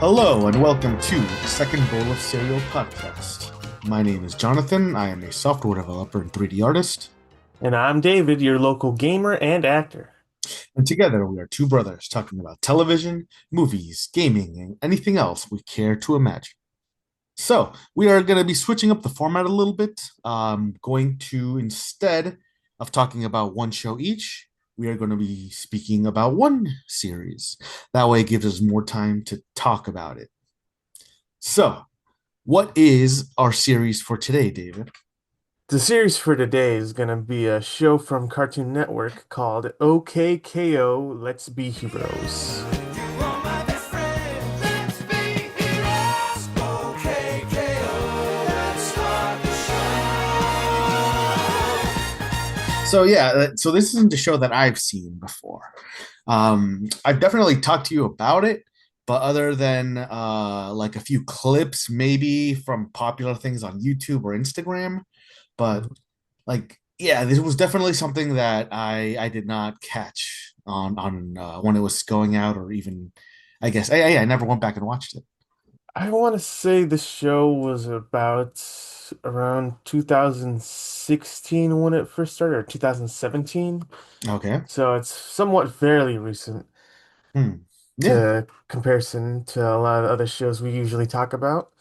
Hello and welcome to the Second Bowl of Cereal podcast. My name is Jonathan. I am a software developer and 3D artist, And I'm David, your local gamer and actor. and together we are two brothers talking about television, movies, gaming, and anything else we care to imagine. So, we are going to be switching up the format a little bit. Going to, instead of talking about one show each, we are going to be speaking about one series. That way, it gives us more time to talk about it. So, what is our series for today, David? The series for today is going to be a show from Cartoon Network called OKKO Let's Be Heroes. So yeah, so this isn't a show that I've seen before. I've definitely talked to you about it, but other than like a few clips, maybe from popular things on YouTube or Instagram, but Mhm. like yeah, this was definitely something that I did not catch on when it was going out, or even I guess I never went back and watched it. I want to say the show was about around 2016 when it first started, or 2017. Okay. So it's somewhat fairly recent Hmm. Yeah. to comparison to a lot of other shows we usually talk about.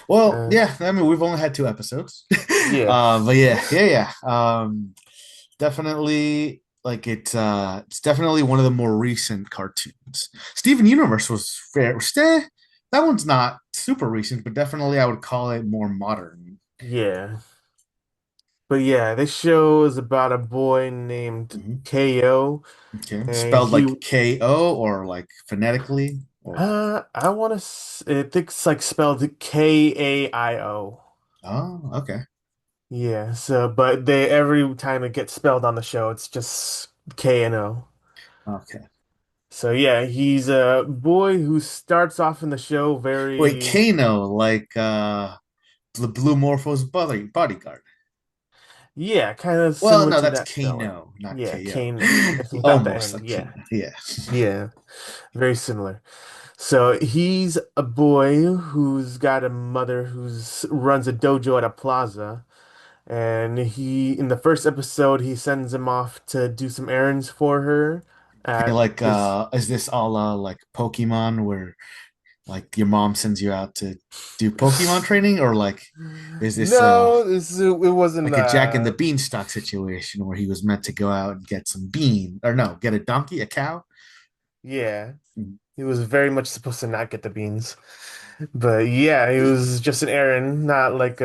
Well, Uh, yeah. I mean, we've only had two episodes, yeah. but yeah. Definitely like it's definitely one of the more recent cartoons. Steven Universe was fair. That one's not super recent, but definitely I would call it more modern. Yeah. But yeah, this show is about a boy named Mhm. KO, Okay. and Spelled like KO or like phonetically or I want to, I think it's like spelled KAIO. oh, okay. Yeah, so, but they, every time it gets spelled on the show, it's just K and O. Okay. So yeah, he's a boy who starts off in the show Wait, very, Kano, like the Blue Morpho's bodyguard. yeah, kind of Well, similar no, to that's that spelling. Kano, not Yeah, KO. Kano, just without the Almost N. like Yeah, Kano. Yeah. yeah, very similar. So he's a boy who's got a mother who's runs a dojo at a plaza, and in the first episode he sends him off to do some errands for her Okay, at like this. is this a la like Pokemon where like your mom sends you out to do Pokemon training, or like is this No, it wasn't like a Jack and the Beanstalk situation where he was meant to go out and get some bean, or no, get a donkey, a cow? yeah. He was very much supposed to not get the beans. But yeah, he was just an errand, not like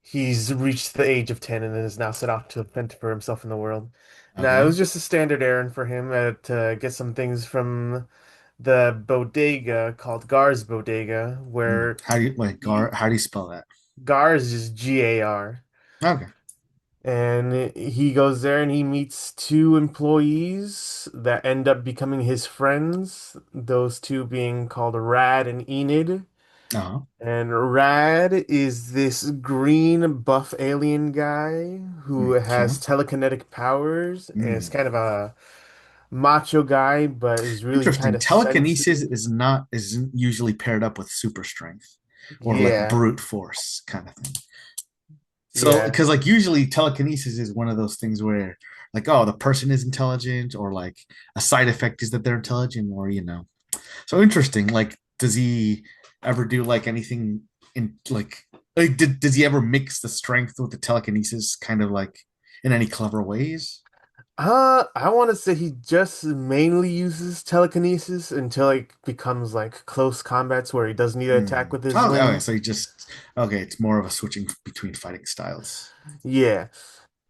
he's reached the age of 10 and is now set off to fend for himself in the world. No, it Okay. was just a standard errand for him to get some things from the bodega called Gar's Bodega, where How do you like he, Gar? How do you spell that? Gar's is Gar. Okay. And he goes there and he meets two employees that end up becoming his friends, those two being called Rad and Enid. Uh-huh. And Rad is this green buff alien guy who Okay. has telekinetic powers and is Mm. kind of a macho guy, but is really kind Interesting. of sensitive. Telekinesis isn't usually paired up with super strength or like Yeah, brute force kind of thing. So, yeah, because like usually telekinesis is one of those things where like, oh, the person is intelligent, or like a side effect is that they're intelligent, or So interesting. Like, does he ever do like anything in like does he ever mix the strength with the telekinesis kind of like in any clever ways? I want to say he just mainly uses telekinesis until it becomes like close combats where he does need to attack Hmm. with his Okay, okay, limbs. so he just okay, it's more of a switching between fighting styles. Yeah,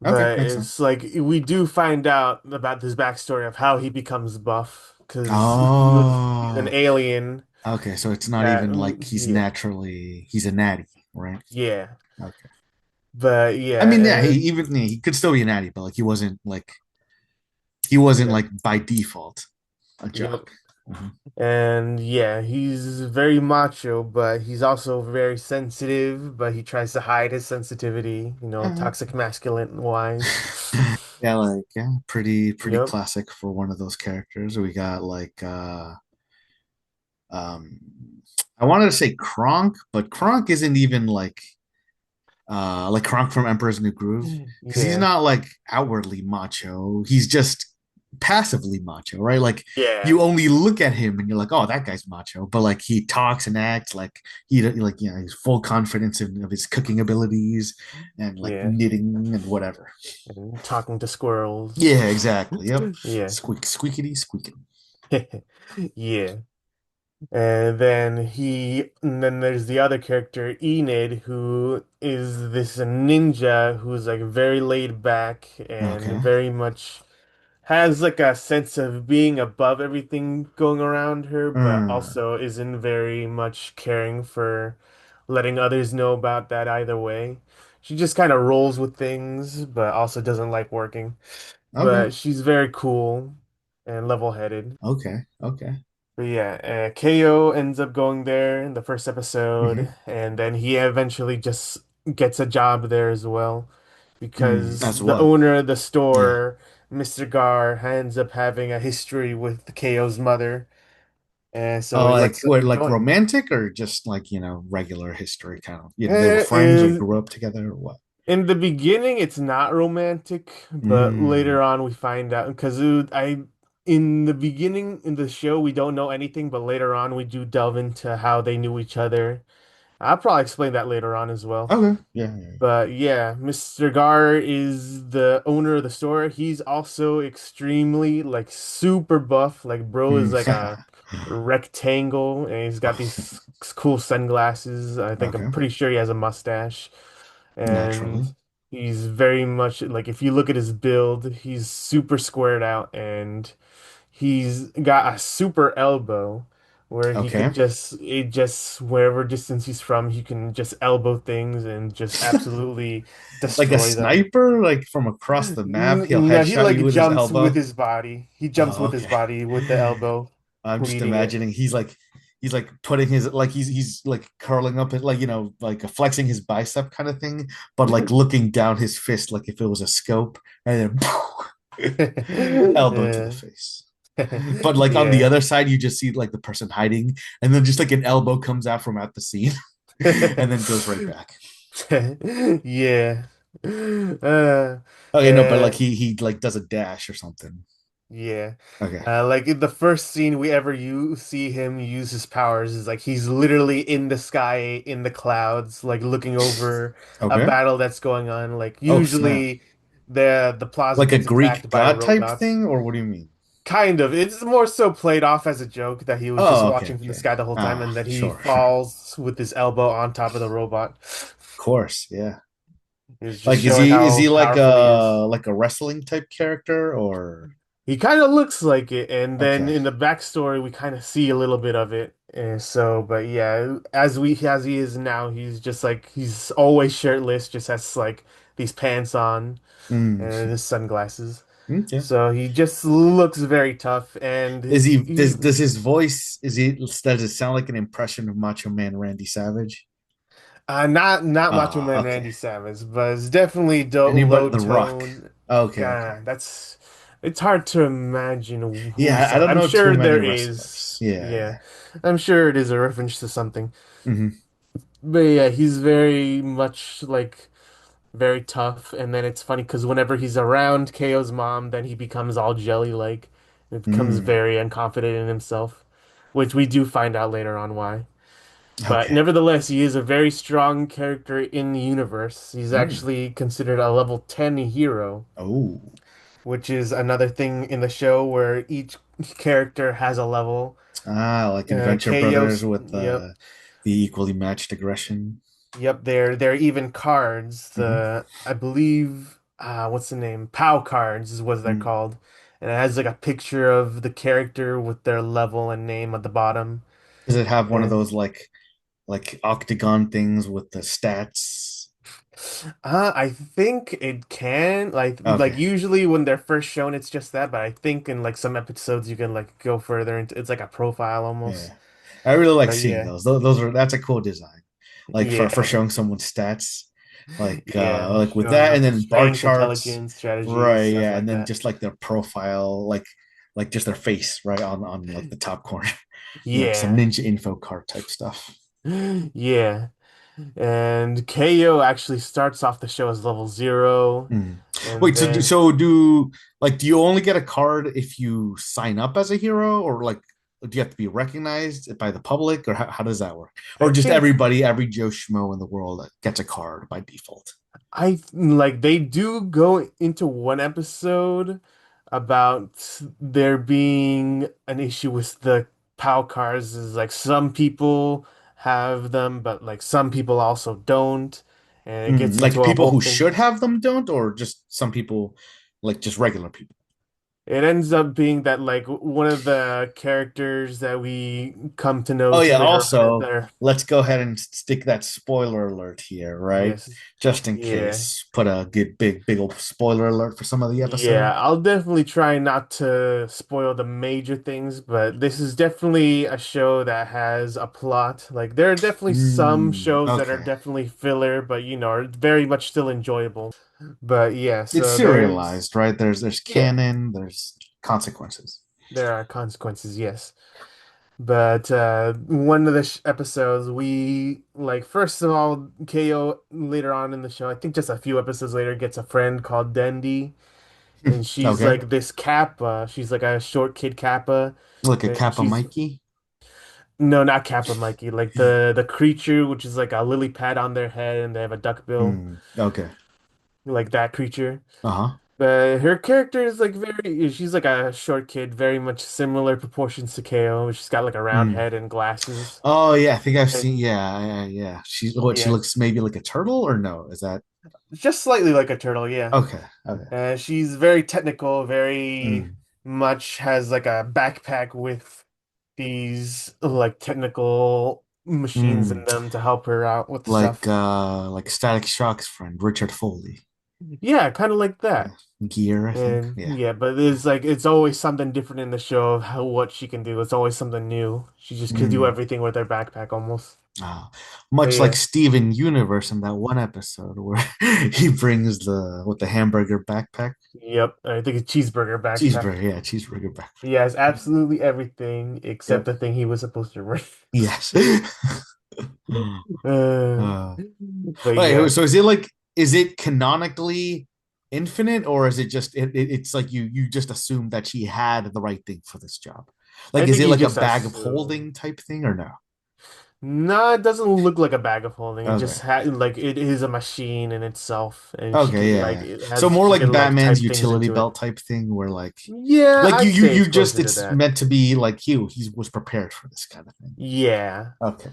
Okay, but makes sense. it's like we do find out about this backstory of how he becomes buff because he's an Oh, alien okay, so it's not that even like yeah, he's a natty, right? yeah, Okay. but I mean, yeah, yeah, he could still be a natty, but like he wasn't yep, like by default a yep. jock. Mhm. And yeah, he's very macho, but he's also very sensitive, but he tries to hide his sensitivity, Uh, toxic masculine wise. yeah, like yeah, pretty Yep. classic for one of those characters. We got like um I wanted to say Kronk, but Kronk isn't even like Kronk from Emperor's New Groove, because he's Yeah. not like outwardly macho. He's just passively macho, right? Like Yeah. you only look at him and you're like, oh, that guy's macho, but like he talks and acts like he like he's full confidence of his cooking abilities and like Yeah. knitting and whatever. And talking to squirrels. Yeah, exactly. Yep. Yeah. Squeak, squeakity, squeaking. Yeah. And then there's the other character, Enid, who is this ninja who's like very laid back and Okay. very much has like a sense of being above everything going around her, but Mm. also isn't very much caring for letting others know about that either way. She just kind of rolls with things, but also doesn't like working. Okay. But she's very cool and level-headed. Okay. Okay. But yeah, KO ends up going there in the first episode, Hmm. and then he eventually just gets a job there as well Mm. As because the what? owner of the Yeah. store, Mr. Gar, ends up having a history with KO's mother, and so Oh, he like lets what, him like join. romantic or just like, regular history kind of, they were friends or And grew up together or what? in the beginning, it's not romantic, but Mm. later on we find out because in the beginning in the show we don't know anything, but later on we do delve into how they knew each other. I'll probably explain that later on as well. Okay. Yeah. Yeah. But yeah, Mr. Gar is the owner of the store. He's also extremely like super buff. Like bro is Mm. like a rectangle and he's got these cool sunglasses. I think I'm Okay. pretty sure he has a mustache. And Naturally. he's very much like if you look at his build, he's super squared out and he's got a super elbow where he Okay. could just wherever distance he's from, he can just elbow things and just absolutely Like a destroy them. sniper, like from across the map, he'll No, he headshot you like with his jumps with elbow. his body. He jumps Oh, with his okay. body with the elbow, I'm just leading it. imagining he's like putting his like he's like curling up it like like flexing his bicep kind of thing, but like looking down his fist like if it was a scope, and then elbow to the Yeah. face. But like on the Yeah. other side, you just see like the person hiding, and then just like an elbow comes out from out the scene, and then goes right back. Yeah. Uh, Okay, no, but like and he like does a dash or something. yeah. Okay. Like in the first scene we ever you see him use his powers is like he's literally in the sky in the clouds, like looking over a Okay. battle that's going on. Like Oh, snap. usually the plaza Like a gets Greek attacked by god type robots. thing, or what do you mean? Kind of. It's more so played off as a joke that he was just Oh, okay, watching from the okay. sky the whole time and Ah, that he sure, sure. falls with his elbow on top of the robot. Of course, yeah. It's just Like showing is how he powerful he is. like a wrestling type character or He kind of looks like it, and then okay. in the backstory we kind of see a little bit of it. And so, but yeah, as he is now, he's just like he's always shirtless, just has like these pants on Mm, and his sunglasses. okay. So he just looks very tough, and Is he he does his voice does it sound like an impression of Macho Man Randy Savage? not Macho Ah, Man okay. Randy Savage, but it's definitely Anybody low The Rock. tone. Okay, okay. God, that's it's hard to imagine who he Yeah, I sounds. don't I'm know too sure many there wrestlers. is. Yeah, Yeah. I'm sure it is a reference to something. Hmm. But yeah, he's very much like very tough. And then it's funny because whenever he's around KO's mom, then he becomes all jelly like. It becomes Mm, very unconfident in himself, which we do find out later on why. But okay. nevertheless, he is a very strong character in the universe. He's Mm. actually considered a level 10 hero, Oh. which is another thing in the show where each character has a level. Ah, like Adventure Brothers KO's, with yep, the equally matched aggression. yep. They're even cards. Hmm. The I believe, what's the name? POW cards is what they're Mm. called, and it has like a picture of the character with their level and name at the bottom. Does it have one of And those like octagon things with the stats? I think it can like Okay. usually when they're first shown it's just that, but I think in like some episodes you can like go further into it's like a profile almost. Yeah. I really like But seeing yeah, those. Those are that's a cool design. Like for yeah, showing someone's stats. yeah, Like with showing that and up then bar strength, charts. intelligence, strategies, Right, stuff yeah, and like then that. just like their profile, like just their face right on like the top corner. Like some Yeah. ninja info card type stuff. Yeah. And KO actually starts off the show as level 0, Mm. and Wait, then do you only get a card if you sign up as a hero, or like do you have to be recognized by the public, or how does that work? I Or just think everybody, every Joe Schmo in the world gets a card by default? I like they do go into one episode about there being an issue with the POW cards. Is like some people have them, but like some people also don't, and it gets into Like a people whole who thing. should have them don't, or just some people, like just regular people. It ends up being that like one of the characters that we come to know Oh to yeah, later on in also there. let's go ahead and stick that spoiler alert here, right? Yes. Just in Yeah. case. Put a good big old spoiler alert for some of the Yeah, episode. I'll definitely try not to spoil the major things, but this is definitely a show that has a plot. Like there are definitely some shows that are Okay. definitely filler, but are very much still enjoyable. But yeah, It's so serialized, right? There's yeah, canon, there's consequences. there are consequences, yes. But one of the sh episodes, we like first of all, KO later on in the show, I think just a few episodes later, gets a friend called Dendi, and she's Okay. like this Kappa. She's like a short kid Kappa, Like a and Kappa she's Mikey. no, not Kappa Mikey, like the creature, which is like a lily pad on their head, and they have a duck bill, Okay. like that creature. Uh-huh. But her character is like she's like a short kid, very much similar proportions to KO. She's got like a round Mm. head and glasses, Oh yeah, I think I've seen. and Yeah. She yeah, looks maybe like a turtle, or no? Is that just slightly like a turtle, yeah. okay? Okay. She's very technical, very Mm. much has like a backpack with these like technical machines in Mm. them to help her out with stuff. Like Static Shock's friend Richard Foley. Yeah, kind of like Yeah. that. Gear, I think. And Yeah. yeah, but it's like it's always something different in the show of how what she can do. It's always something new. She just could do Mm. everything with her backpack almost. Uh, But Much like yeah. Steven Universe in that one episode where he brings the hamburger backpack. Yep. I think it's cheeseburger backpack. Cheeseburger, yeah, cheeseburger backpack. He has absolutely everything except Yep. the thing he was supposed to bring. Yes. Uh, Uh, but Wait, yeah, so is it canonically infinite, or is it just it's like you just assume that she had the right thing for this job? I Like, is think it you like a just bag of assume. holding type thing or no? No, it doesn't look like a bag of holding. It Okay. just had like it is a machine in itself, and she Okay, can yeah, like yeah. So more she like can like Batman's type things utility into it. belt type thing where Yeah, I'd say you it's just closer to it's that. meant to be like he was prepared for this kind of thing. Yeah, Okay.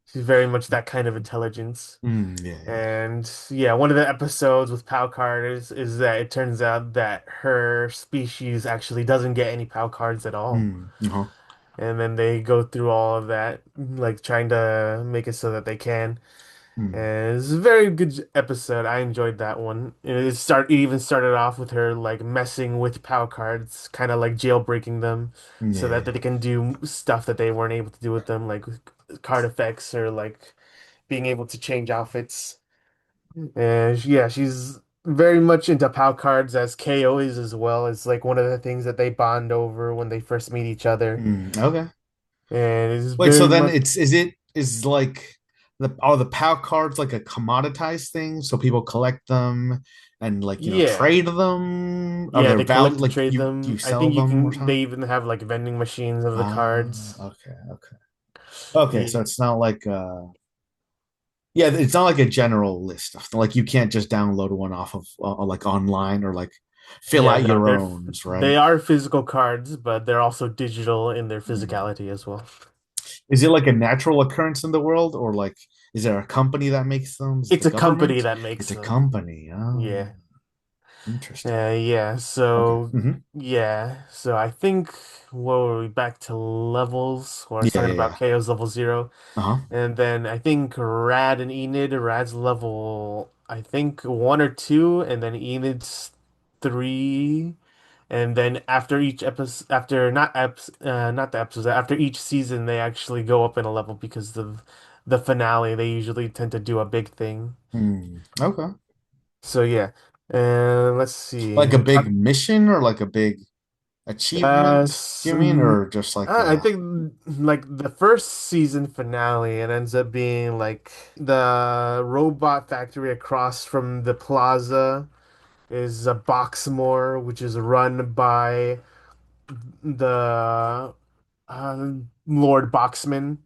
she's very much that kind of intelligence. Yeah, yeah. And yeah, one of the episodes with POW cards is that it turns out that her species actually doesn't get any POW cards at all. Uh-huh. And then they go through all of that, like trying to make it so that they can. Mm, And it's a very good episode. I enjoyed that one. And it even started off with her like messing with POW cards, kind of like jailbreaking them, so that yeah. they can do stuff that they weren't able to do with them, like card effects or like being able to change outfits. And yeah, she's very much into POW cards as KO is as well. It's like one of the things that they bond over when they first meet each other. Okay. And it's Wait, so very then much it's is like the are the POW cards like a commoditized thing so people collect them and like yeah. trade them? Are Yeah, there they value collect and like trade you them. I sell think you them or can, they something? even have like vending machines of the Ah, cards. okay. Okay, so Yeah, it's not like yeah, it's not like a general list of like you can't just download one off of like online or like fill yeah, out no, your own, they right? are physical cards, but they're also digital in their Hmm. physicality as well. Is it like a natural occurrence in the world, or like is there a company that makes them? Is it the It's a company government? that It's makes a them. company. Oh, Yeah. interesting. Yeah, Okay. so I think what were we back to levels? Where I was talking about Yeah. KO's level 0. Uh-huh. And then I think Rad and Enid, Rad's level I think 1 or 2, and then Enid's 3. And then after each episode, after not the episodes, after each season, they actually go up in a level because of the finale. They usually tend to do a big thing. Okay. So yeah, let's see. Like a We big talked. mission or like a big. achievement, do you mean, or just like I think like the first season finale, it ends up being like the robot factory across from the plaza is a Boxmore, which is run by the uh, Lord Boxman.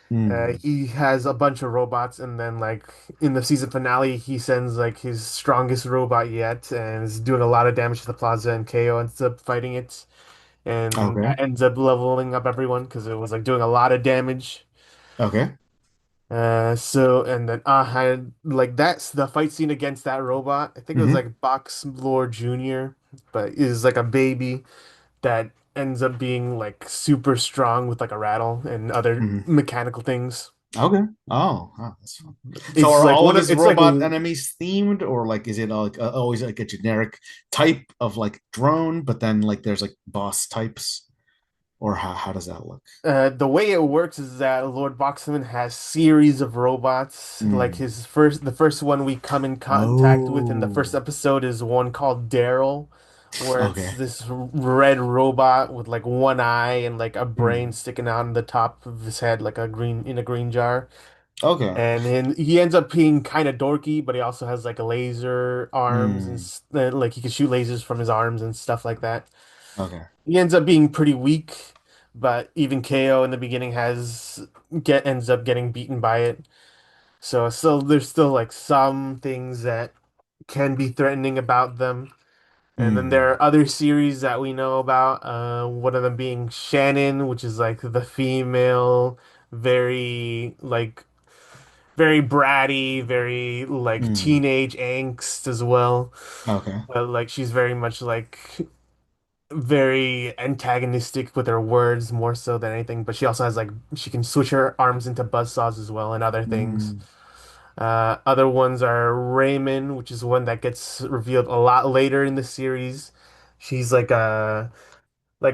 hmm, He has a bunch of robots, and then like in the season finale, he sends like his strongest robot yet, and is doing a lot of damage to the plaza, and KO ends up fighting it, and okay, that ends up leveling up everyone because it was like doing a lot of damage. okay, So and then had like that's the fight scene against that robot. I think it was hmm, like Box Lord Jr., but is like a baby that ends up being like super strong with like a rattle and other hmm, mechanical things. okay. Oh, that's fun. So It's are like all of one of his it's like robot enemies themed, or like is it like always like a generic type of like drone, but then like there's like boss types, or how does that look? the way it works is that Lord Boxman has series of robots. Like Mm. the first one we come in contact with in the first Oh, episode is one called Daryl, where it's okay. this red robot with like one eye and like a brain Hmm. sticking out on the top of his head, like a green jar. Okay. And then he ends up being kind of dorky, but he also has like a laser arms and Hmm. like he can shoot lasers from his arms and stuff like that. Okay. He ends up being pretty weak, but even KO in the beginning has get ends up getting beaten by it. So still there's still like some things that can be threatening about them. And then there Hmm. are other series that we know about. One of them being Shannon, which is like the female, very like very bratty, very like Hmm. teenage angst as well. Okay. But like she's very much like very antagonistic with her words more so than anything, but she also has like she can switch her arms into buzzsaws as well and other things. Hmm. Other ones are Raymond, which is one that gets revealed a lot later in the series. She's like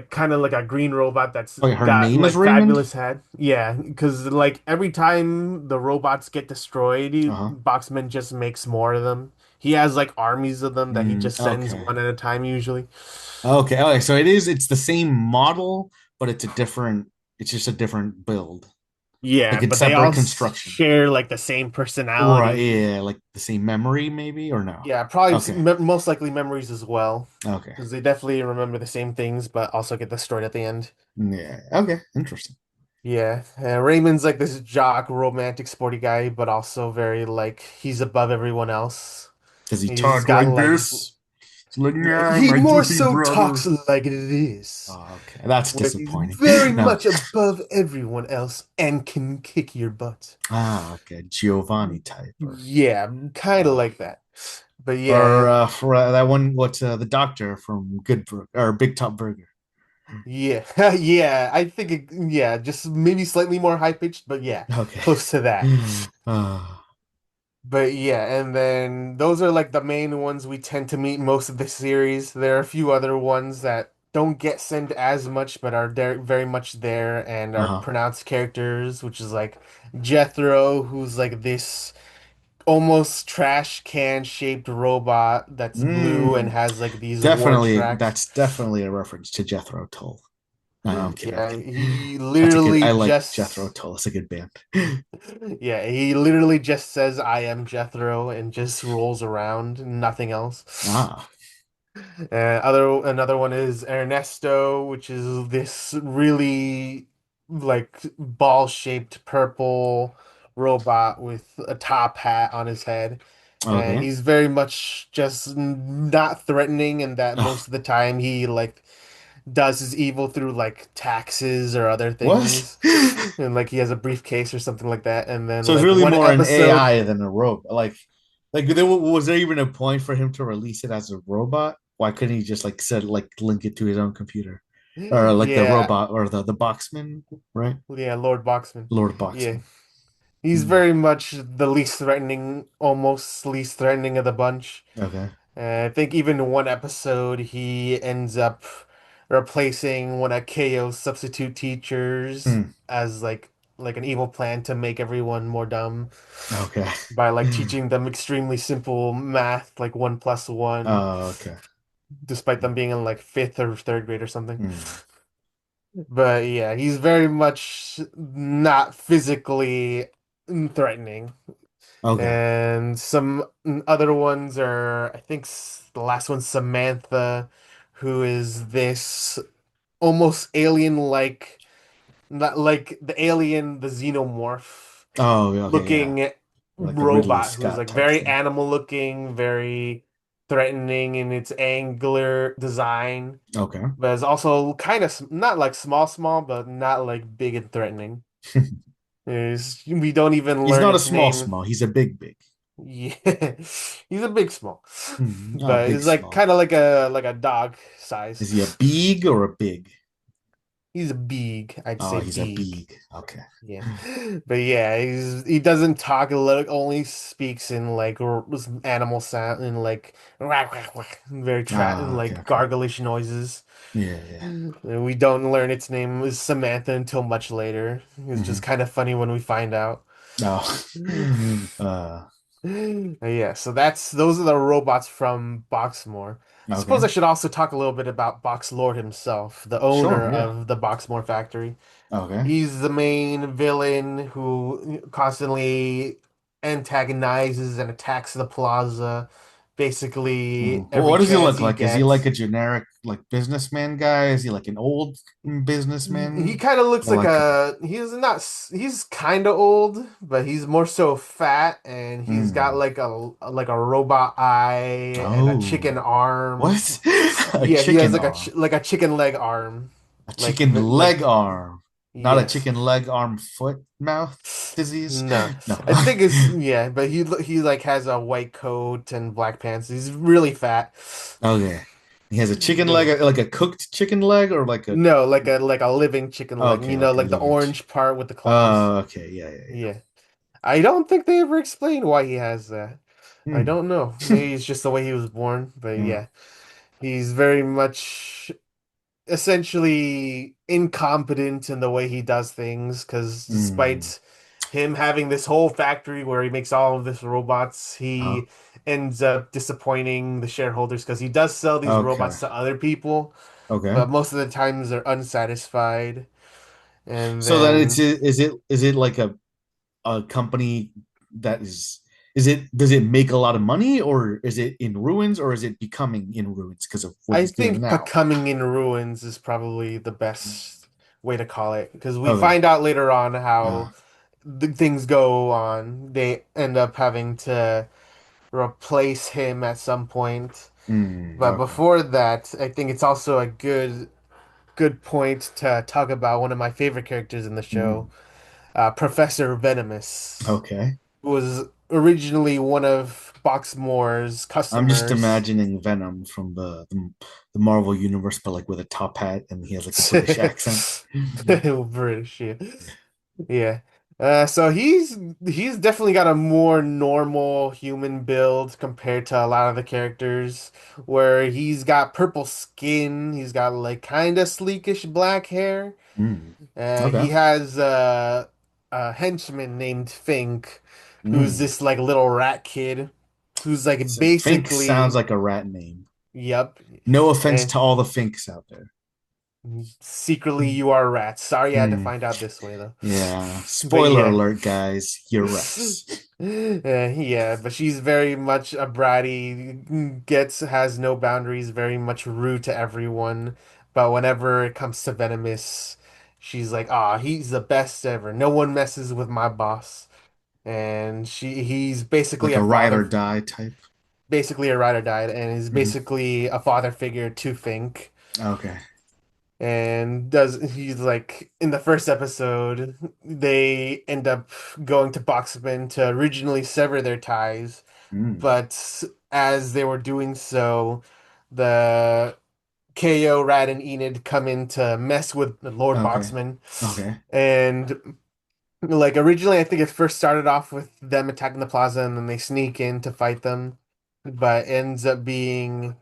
kind of like a green robot that's Okay, her got name is like Raymond? fabulous head. Yeah, because like every time the robots get destroyed, Uh-huh. Boxman just makes more of them. He has like armies of them that he Hmm. just sends Okay. one at a time usually. Okay. Okay. So it's the same model, but it's just a different build. Yeah, Like it's but they separate all construction. share like the same Right. personality. Yeah. Like the same memory, maybe, or no? Yeah, probably Okay. most likely memories as well, Okay. because they definitely remember the same things, but also get destroyed at the end. Yeah. Okay. Interesting. Yeah, Raymond's like this jock, romantic, sporty guy, but also very like he's above everyone else. Does he He's talk got like like this? It's like, nah, he my more goofy so talks brother. like this, Oh, okay. That's where he's disappointing. very No. much above everyone else and can kick your butt. Ah, okay. Giovanni type Yeah, kind of uh, like that. But or yeah, for that one, what the doctor from Good Burger or Big Top Burger. yeah, yeah. I think yeah, just maybe slightly more high pitched, but yeah, Okay. close to that. Uh, But yeah, and then those are like the main ones we tend to meet most of the series. There are a few other ones that don't get sent as much, but are there very much there and are uh-huh. pronounced characters, which is like Jethro, who's like this almost trash can shaped robot that's blue and Mm, has like these war definitely, tracks. that's definitely a reference to Jethro Tull. No, I'm kidding. I'm Yeah, kidding. he That's a good. literally I like Jethro just Tull. It's a good band. yeah, he literally just says I am Jethro and just rolls around, nothing else. Ah. Other another one is Ernesto, which is this really like ball-shaped purple robot with a top hat on his head. And Okay. he's very much just not threatening, and that Oh, most of the time he like does his evil through like taxes or other what? things. And like he has a briefcase or something like that. And then So it's like really one more an episode, AI than a robot. Like was there even a point for him to release it as a robot? Why couldn't he just like said like link it to his own computer, or like the yeah, robot or the Boxman, right? yeah, Lord Boxman. Lord Yeah. Boxman. He's Hmm. very much the least threatening, almost least threatening of the bunch. Okay. I think even in one episode, he ends up replacing one of KO's substitute teachers Hmm. as like an evil plan to make everyone more dumb Okay. by like teaching them extremely simple math, like one plus one. Oh, okay. despite them being in like fifth or third grade or something. Mm. But yeah, he's very much not physically threatening. Okay. And some other ones are, I think the last one's Samantha, who is this almost alien-like, not like the alien, the xenomorph Oh, okay, yeah. looking Like a Ridley robot who's Scott like type very thing. animal looking, very threatening in its angular design, Okay. but is also kind of not like small, but not like big and threatening. We don't even He's learn not a its small name. small. He's a big big. Yeah, he's a big small, Oh, but big it's like small. kind of like a dog size. Is he a big or a big? He's a big, I'd Oh, say he's a big. big. Okay. Yeah, but yeah, he doesn't talk. Only speaks in like animal sound and like very tra Ah, okay, like okay. garglish noises. Yeah, yeah. And we don't learn its name is Samantha until much later. It's just Hmm. kind of funny when we find out. Oh. Yeah, so those are the robots from Boxmore. I suppose I Okay. should also talk a little bit about Box Lord himself, the owner Sure, yeah. of the Boxmore factory. Okay. He's the main villain who constantly antagonizes and attacks the plaza basically Well, every what does he chance look he like? Is he like gets. a generic like businessman guy? Is he like an old He businessman? kind of looks Or like like he's not he's kind of old, but he's more so fat and he's got mm, like a robot eye and a chicken oh, arm. what? A Yeah, he has chicken arm. like a chicken leg arm. A Like chicken like leg arm. Not a yes. chicken leg arm foot mouth disease. No, No. I think it's yeah, but he like has a white coat and black pants. He's really fat. Okay. He has a chicken But leg, like a cooked chicken leg or like a no, like a living chicken leg. okay, You know, like a like the living orange part with the claws. oh, okay, yeah, yeah, yeah. Yeah. I don't think they ever explained why he has that. I Hmm. don't know. Maybe it's just the way he was born, but Hmm. yeah. He's very much essentially incompetent in the way he does things because Hmm. despite him having this whole factory where he makes all of this robots, Uh-huh. he ends up disappointing the shareholders because he does sell these Okay. robots to other people, Okay. but most of the times they're unsatisfied. And So then it's then is it like a company that is it does it make a lot of money or is it in ruins or is it becoming in ruins because of what I he's doing think now? becoming in ruins is probably the best way to call it because we Okay. find out later on Uh, how the things go on. They end up having to replace him at some point. But okay. before that, I think it's also a good point to talk about one of my favorite characters in the show, Mhm. Professor Venomous, Okay. who was originally one of Boxmore's I'm just customers. imagining Venom from the Marvel universe, but like with a top hat and he has like a British accent. British, yeah. Yeah. So he's definitely got a more normal human build compared to a lot of the characters, where he's got purple skin, he's got like kind of sleekish black hair. Mm. Okay. He has a henchman named Fink, who's Mm. this like little rat kid, who's like So Fink sounds basically, like a rat name. yep, No offense and to all the Finks out there. secretly you are rats. Sorry, I had to Mm. find out this way though. Yeah. But Spoiler yeah. alert, guys. You're rats. Yeah, but she's very much a bratty, has no boundaries, very much rude to everyone. But whenever it comes to Venomous, she's like, "Ah, he's the best ever. No one messes with my boss." And he's Like a ride or die type. basically a ride or die, and is Mhm. basically a father figure to Fink. Okay. And does he's like in the first episode, they end up going to Boxman to originally sever their ties, Mm. but as they were doing so, the KO, Rad, and Enid come in to mess with Lord Okay. Boxman. Okay. And like originally, I think it first started off with them attacking the plaza and then they sneak in to fight them, but ends up being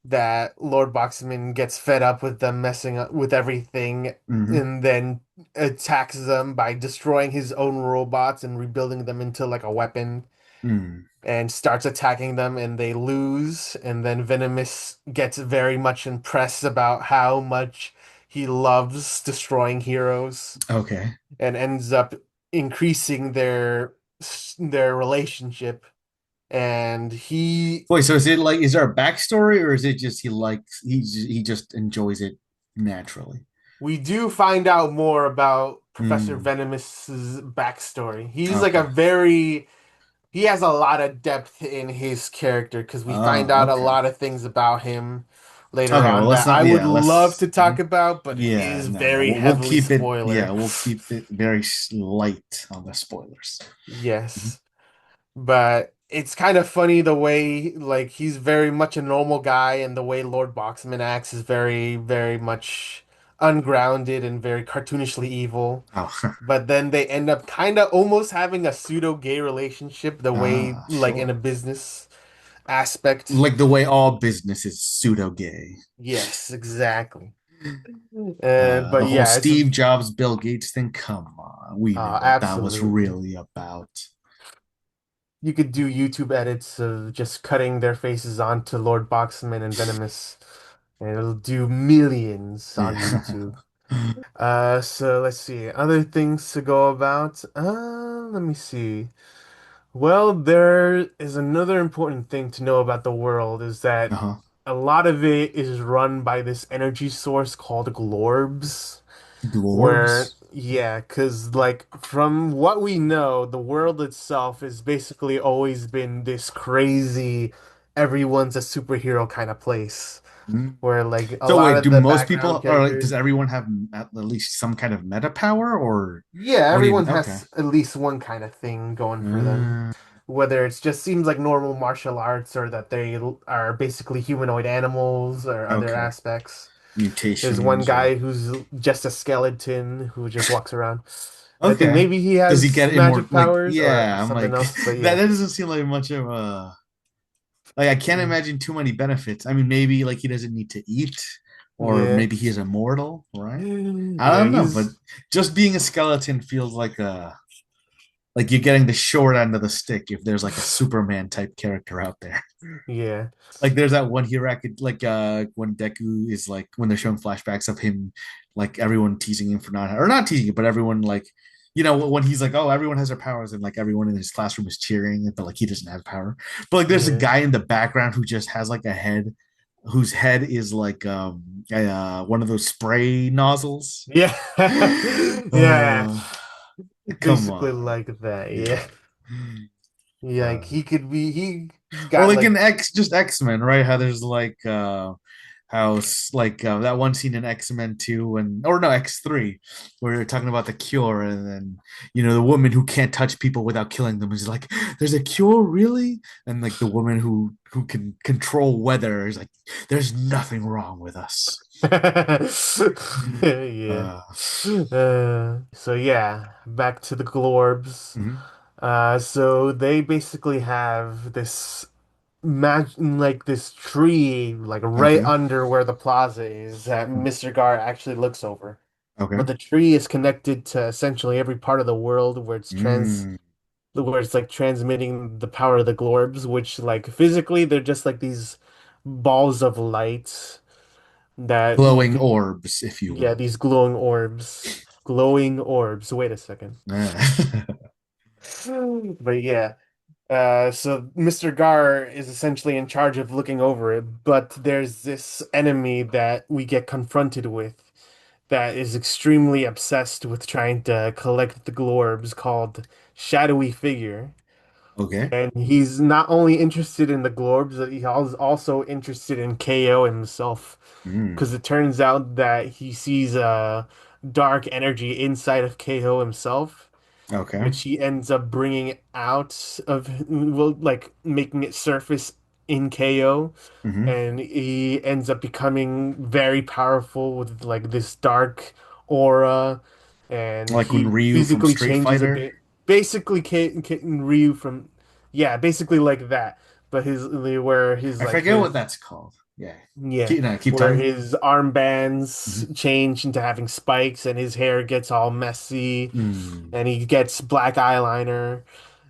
that Lord Boxman gets fed up with them messing up with everything Hmm. and then attacks them by destroying his own robots and rebuilding them into like a weapon. Mm. and starts attacking them, and they lose. And then Venomous gets very much impressed about how much he loves destroying heroes Okay. and ends up increasing their relationship. And Wait, so is it like is there a backstory or is it just he just enjoys it naturally? we do find out more about Professor Mm. Venomous's backstory. He's like a Okay. very he has a lot of depth in his character because we find Oh, out a okay. lot of things about him later Okay, well on let's that not I would yeah, love let's to talk about, but it yeah, is no, no. very We'll heavily keep it spoiler. yeah, we'll keep it very light on the spoilers. Mhm. Yes. But it's kind of funny the way like he's very much a normal guy and the way Lord Boxman acts is very, very much ungrounded and very cartoonishly evil. Oh. But then they end up kind of almost having a pseudo gay relationship the way like in a Sure. business aspect. Like the way all business is pseudo gay. Yes, exactly. The But whole yeah, it's Steve Jobs, Bill Gates thing. Come on, we know what that was absolutely. really about. You could do YouTube edits of just cutting their faces onto Lord Boxman and Venomous, and it'll do millions on Yeah. YouTube. So let's see. Other things to go about. Let me see. Well, there is another important thing to know about the world is that Uh-huh. a lot of it is run by this energy source called glorbs. Where, Dwarves. yeah, because like from what we know, the world itself has basically always been this crazy, everyone's a superhero kind of place. Mm. Where like a So lot wait, of do the most background people or like does characters, everyone have at least some kind of meta power or yeah, what everyone even okay. has at least one kind of thing going for them. Mm, Whether it's just seems like normal martial arts or that they are basically humanoid animals or other okay. aspects. There's one Mutations or guy who's just a skeleton who just walks around. I think okay. maybe he Does he has get immortal magic like powers or yeah, I'm something like else, but that yeah. that doesn't seem like much of a like I can't Mm. imagine too many benefits. I mean maybe like he doesn't need to eat or Yeah. maybe he is immortal, right? I Yeah, don't know, but he's just being a skeleton feels like you're getting the short end of the stick if there's like a Superman type character out there. yeah. Like there's that one hero I could like when Deku is like when they're showing flashbacks of him, like everyone teasing him for not or not teasing it, but everyone like when he's like, oh, everyone has their powers, and like everyone in his classroom is cheering, but like he doesn't have power. But like there's a Yeah. guy in the background who just has like a head, whose head is like one of those spray nozzles. Yeah. Yeah. Uh, come Basically on, like that. yeah. Yeah. Yeah, like Uh, he could be he's or got like like in just X-Men, right? How there's like that one scene in X-Men 2 and or no X3 where you're talking about the cure and then the woman who can't touch people without killing them is like there's a cure really and like the woman who can control weather is like there's nothing wrong with us. yeah. Uh, So yeah, back to the Glorbs. mhm. So they basically have this like this tree like right Okay. under where the plaza is that Mr. Gar actually looks over. Okay. But the tree is connected to essentially every part of the world Mm. where it's like transmitting the power of the Glorbs, which like physically they're just like these balls of light that you Glowing can orbs, if you yeah, will. these glowing orbs. Glowing orbs. Wait a second. But yeah. So Mr. Gar is essentially in charge of looking over it, but there's this enemy that we get confronted with that is extremely obsessed with trying to collect the glorbs called Shadowy Figure. Okay. And he's not only interested in the glorbs, but he's also interested in KO himself. Mm. Because it turns out that he sees a dark energy inside of KO himself, Okay. which he ends up bringing out of, well, like making it surface in KO, Hmm. and he ends up becoming very powerful with like this dark aura, and Like when he Ryu from physically Street changes a Fighter. bit. Basically, Ryu from, yeah, basically like that, but his where his I like forget what his that's called. Yeah. yeah, Keep, no, keep where talking. his armbands Hmm. change into having spikes and his hair gets all messy Mm. and he gets black eyeliner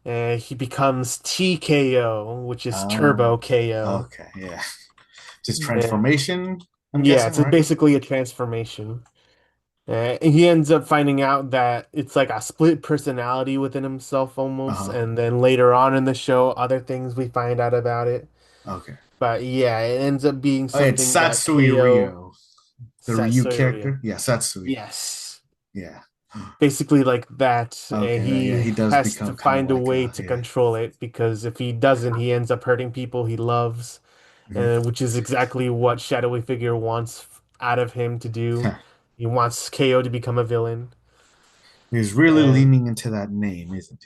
and he becomes TKO, which is Turbo Oh, KO. okay, yeah. Just And transformation, I'm yeah, guessing, it's right? basically a transformation. And he ends up finding out that it's like a split personality within himself almost. Uh-huh. And then later on in the show, other things we find out about it. Okay. But yeah, it ends up being Oh, yeah, it's something that Satsui KO Ryo, the Ryu Sasori. character. Yeah, Satsui. Yes. Yeah. Basically like that. And Okay, yeah, he he does has to become kind of find a like way to yeah. control it because if he doesn't, he ends up hurting people he loves, Mhm. which is exactly what Shadowy Figure wants out of him to do. He wants KO to become a villain. He's really And leaning into that name, isn't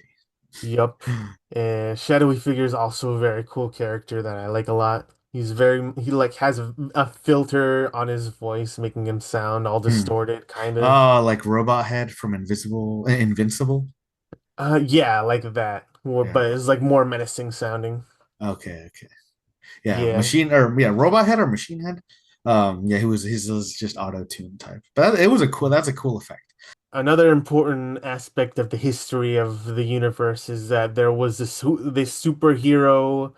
yup. he? And Shadowy Figure is also a very cool character that I like a lot. He like has a filter on his voice, making him sound all Hmm. distorted, kind of. Like Robot Head from Invincible. Yeah, like that. Yeah. But it's like more menacing sounding. Okay, okay. Yeah, Yeah. Robot Head or Machine Head. Yeah, he was just auto tune type. But it was a cool. That's a cool effect. Another important aspect of the history of the universe is that there was this superhero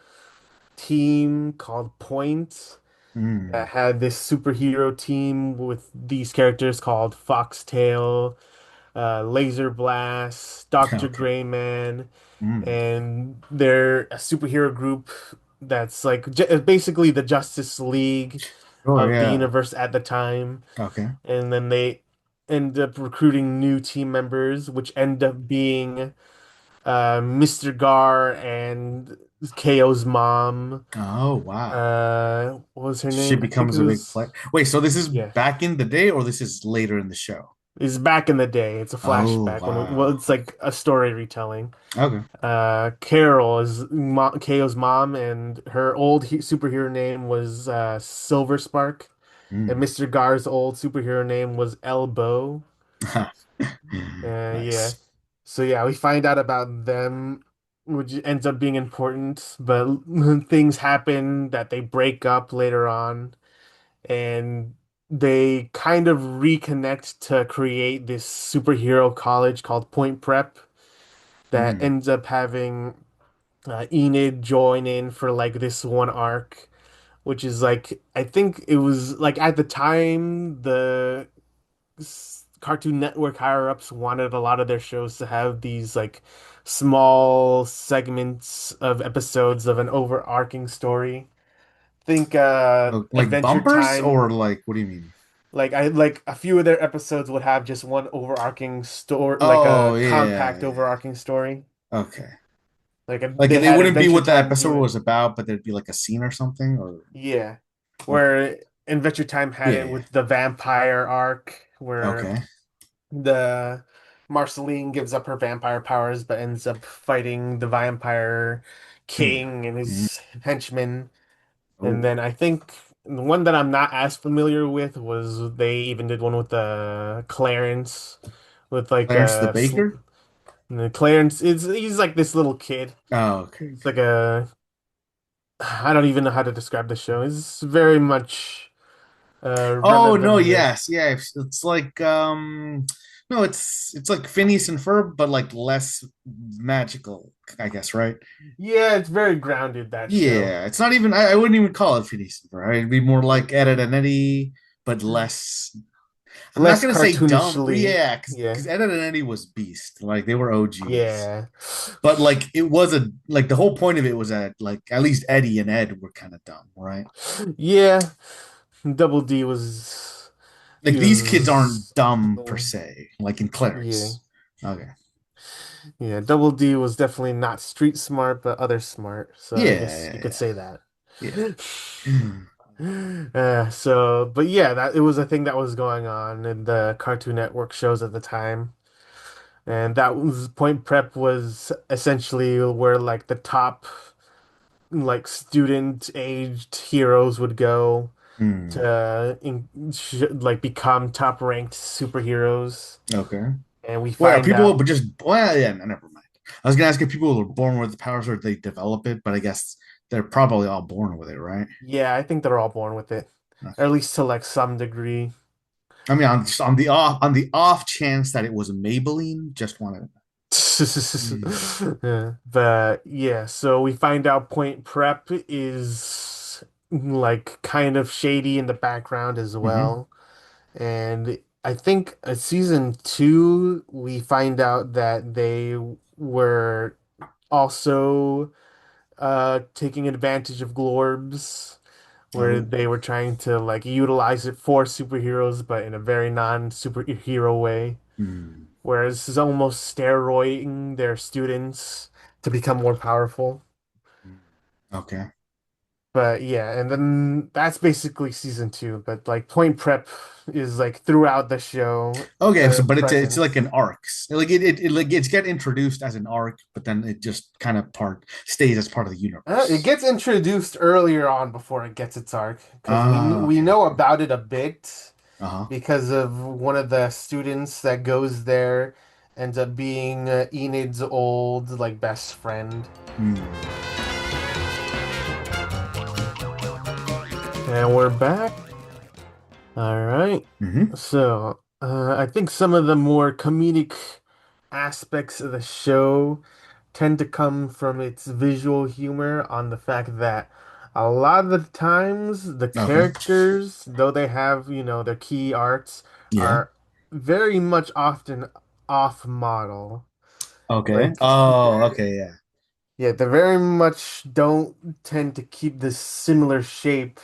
team called Point Mm. that had this superhero team with these characters called Foxtail, Laser Blast, Dr. Okay. Grayman, Mm. and they're a superhero group that's like basically the Justice League Oh of the yeah. universe at the time. Okay. And then they end up recruiting new team members, which end up being Mr. Gar and KO's mom. Oh wow. What was her She name? I think it becomes a big was player. Wait, so this is yeah. back in the day or this is later in the show? It's back in the day. It's a Oh flashback well, wow. it's like a story retelling. Okay. Carol is KO's mom, and her old superhero name was Silver Spark, and Mm. Mr. Gar's old superhero name was Elbow. Yeah. Nice. So yeah, we find out about them, which ends up being important, but things happen that they break up later on, and they kind of reconnect to create this superhero college called Point Prep that Mm. ends up having Enid join in for like this one arc, which is like I think it was like at the time the Cartoon Network higher ups wanted a lot of their shows to have these like small segments of episodes of an overarching story. Think Like Adventure bumpers or Time. like what do you mean? Like I like a few of their episodes would have just one overarching story, like Oh a yeah, compact yeah. overarching story. Okay. Like Like they they had wouldn't be Adventure what the Time episode do it. was about, but there'd be like a scene or something or Yeah. okay. Where Adventure Time had Yeah, it yeah. with the vampire arc, where Okay. the Marceline gives up her vampire powers but ends up fighting the vampire Hmm. king and Mm. his henchmen. And Oh. then I think the one that I'm not as familiar with was they even did one with the Clarence with like Clarence the Baker? Clarence is he's like this little kid. Oh, okay. It's like a I don't even know how to describe the show. It's very much Oh run of the no, mill. yes, yeah. It's like no, it's like Phineas and Ferb, but like less magical, I guess, right? Yeah, it's very grounded that show. Yeah, it's not even I wouldn't even call it Phineas and Ferb. It'd be more like Ed, Edd and Eddy, but less I'm not Less gonna say dumb. cartoonishly. Yeah, because Yeah. Ed, Edd and Eddy was beast. Like they were OGs. Yeah. But like it was a like the whole point of it was that like at least Eddie and Ed were kind of dumb, right? Yeah. Double D was Like these kids aren't is dumb per se, like in yeah. Clarence. Okay. Yeah, Double D was definitely not street smart, but other smart. So I Yeah, guess you yeah, could say that. yeah. Yeah. But yeah, that it was a thing that was going on in the Cartoon Network shows at the time. And that was Point Prep was essentially where like the top like student aged heroes would go Hmm. to like become top ranked superheroes. Okay. And we Well, are find people out, but just well, yeah, no, never mind. I was gonna ask if people are born with the powers or they develop it, but I guess they're probably all born with it, right? yeah, I think they're all born with it, or Okay. at least to like some degree. I mean, on the off chance that it was a Maybelline, just wanted. Mm. Yeah, but yeah, so we find out Point Prep is like kind of shady in the background as Hmm. well. And I think season two, we find out that they were also taking advantage of Glorbs, where Oh. they were trying to like utilize it for superheroes, but in a very non-superhero way. Mm. Whereas it's almost steroiding their students to become more powerful. Okay. But yeah, and then that's basically season two. But like Point Prep is like throughout the show, Okay, so their but it's like an presence. arc. Like it like it's get introduced as an arc, but then it just kind of part stays as part of the It universe. gets introduced earlier on before it gets its arc because Ah, we okay, know okay. about it a bit Uh-huh. because of one of the students that goes there ends up being Enid's old like best friend. Mm. And we're back. All right. Hmm. So, I think some of the more comedic aspects of the show tend to come from its visual humor on the fact that a lot of the times the Okay. characters, though they have, you know, their key arts, Yeah. are very much often off model. Okay. Like, Oh, okay, yeah. yeah, they very much don't tend to keep this similar shape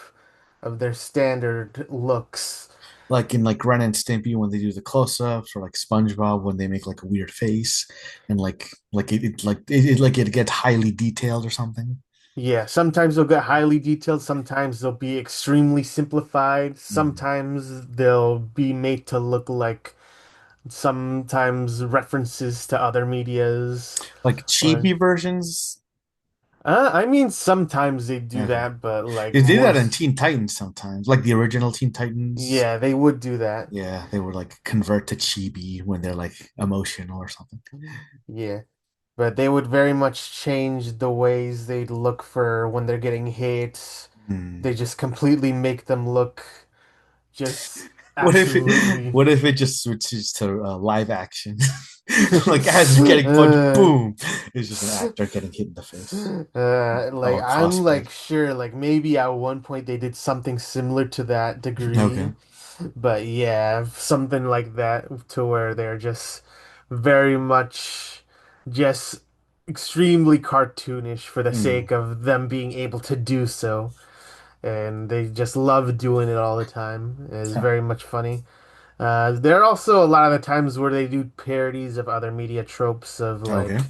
of their standard looks. Like in like Ren and Stimpy when they do the close-ups, or like SpongeBob when they make like a weird face, and like it gets highly detailed or something. Yeah, sometimes they'll get highly detailed, sometimes they'll be extremely simplified, Mm. sometimes they'll be made to look like sometimes references to other medias Like or cheapy versions. I mean sometimes they do Okay. that, but like They did more that in Teen Titans sometimes, like the original Teen Titans. yeah, they would do that. Yeah, they would like convert to chibi when they're like emotional or something. Yeah. But they would very much change the ways they look for when they're getting hit. Hmm. They just completely make them look just What if absolutely what if it just switches to live action? Like as you're getting punched, boom! It's just an actor getting hit in the face. Oh, Like a I'm cosplay. like sure like maybe at one point they did something similar to that Okay. degree, but yeah, something like that to where they're just very much just extremely cartoonish for the Hmm. sake of them being able to do so, and they just love doing it all the time. It's Huh. very much funny. There are also a lot of the times where they do parodies of other media tropes of Okay. like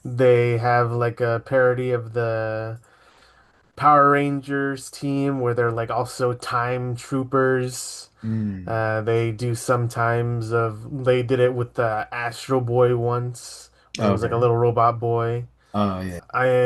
they have like a parody of the Power Rangers team where they're like also time troopers. Hmm. They do sometimes of they did it with the Astro Boy once where it was like a Okay. little robot boy. Oh yeah.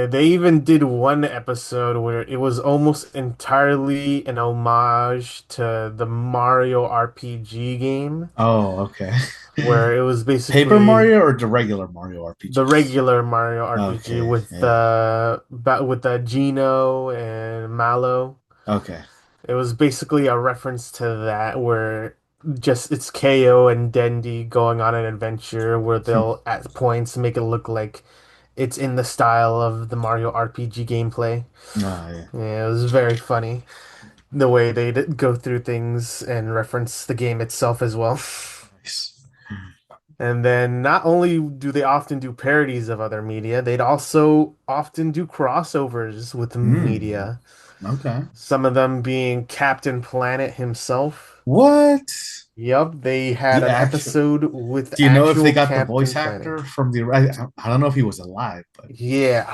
They even did one episode where it was almost entirely an homage to the Mario RPG game, Oh, okay. where it was Paper basically Mario or the regular Mario RPG? the regular Mario RPG Okay. with Yeah. the Geno and Mallow. Okay. It was basically a reference to that where just it's KO and Dendy going on an adventure where Hmm. they'll at points make it look like it's in the style of the Mario RPG gameplay. Oh yeah. Yeah, it was very funny the way they go through things and reference the game itself as well. Nice. And then not only do they often do parodies of other media, they'd also often do crossovers with Hmm. media. Okay. Some of them being Captain Planet himself. What? Yup, they had The an actual episode with Do you know if they actual got the Captain voice Planet. actor from the? I don't know if he was alive, but Yeah,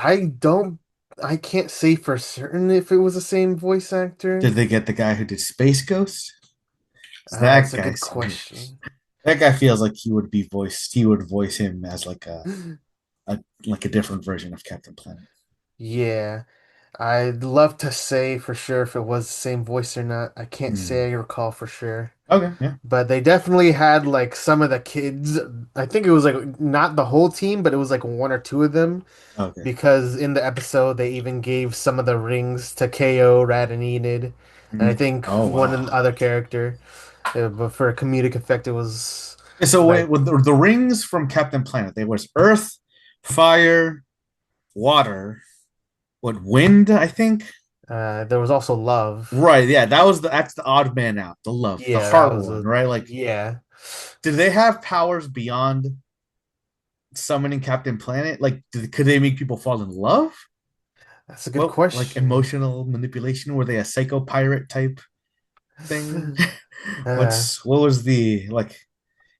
I can't say for certain if it was the same voice actor. did they get the guy who did Space Ghost? 'Cause that That's a guy, good question. that guy feels like he would be voiced. He would voice him as a like a different version of Captain Planet. Yeah, I'd love to say for sure if it was the same voice or not. I can't Hmm. say I recall for sure. Okay, yeah, But they definitely had like some of the kids. I think it was like not the whole team, but it was like one or two of them. okay. Because in the episode they even gave some of the rings to KO, Rad, and Enid. And I Mhm. think Oh one wow. other character. But for a comedic effect, it was. So wait, Like with the rings from Captain Planet, they was Earth, Fire, Water, what wind? I think. there was also love. Right, yeah, that's the odd man out, the love, the Yeah, that hard was one, a right? Like, yeah. did they have powers beyond summoning Captain Planet? Like, could they make people fall in love? That's a good Well, like question. emotional manipulation? Were they a psycho pirate type thing? Uh, What was the like?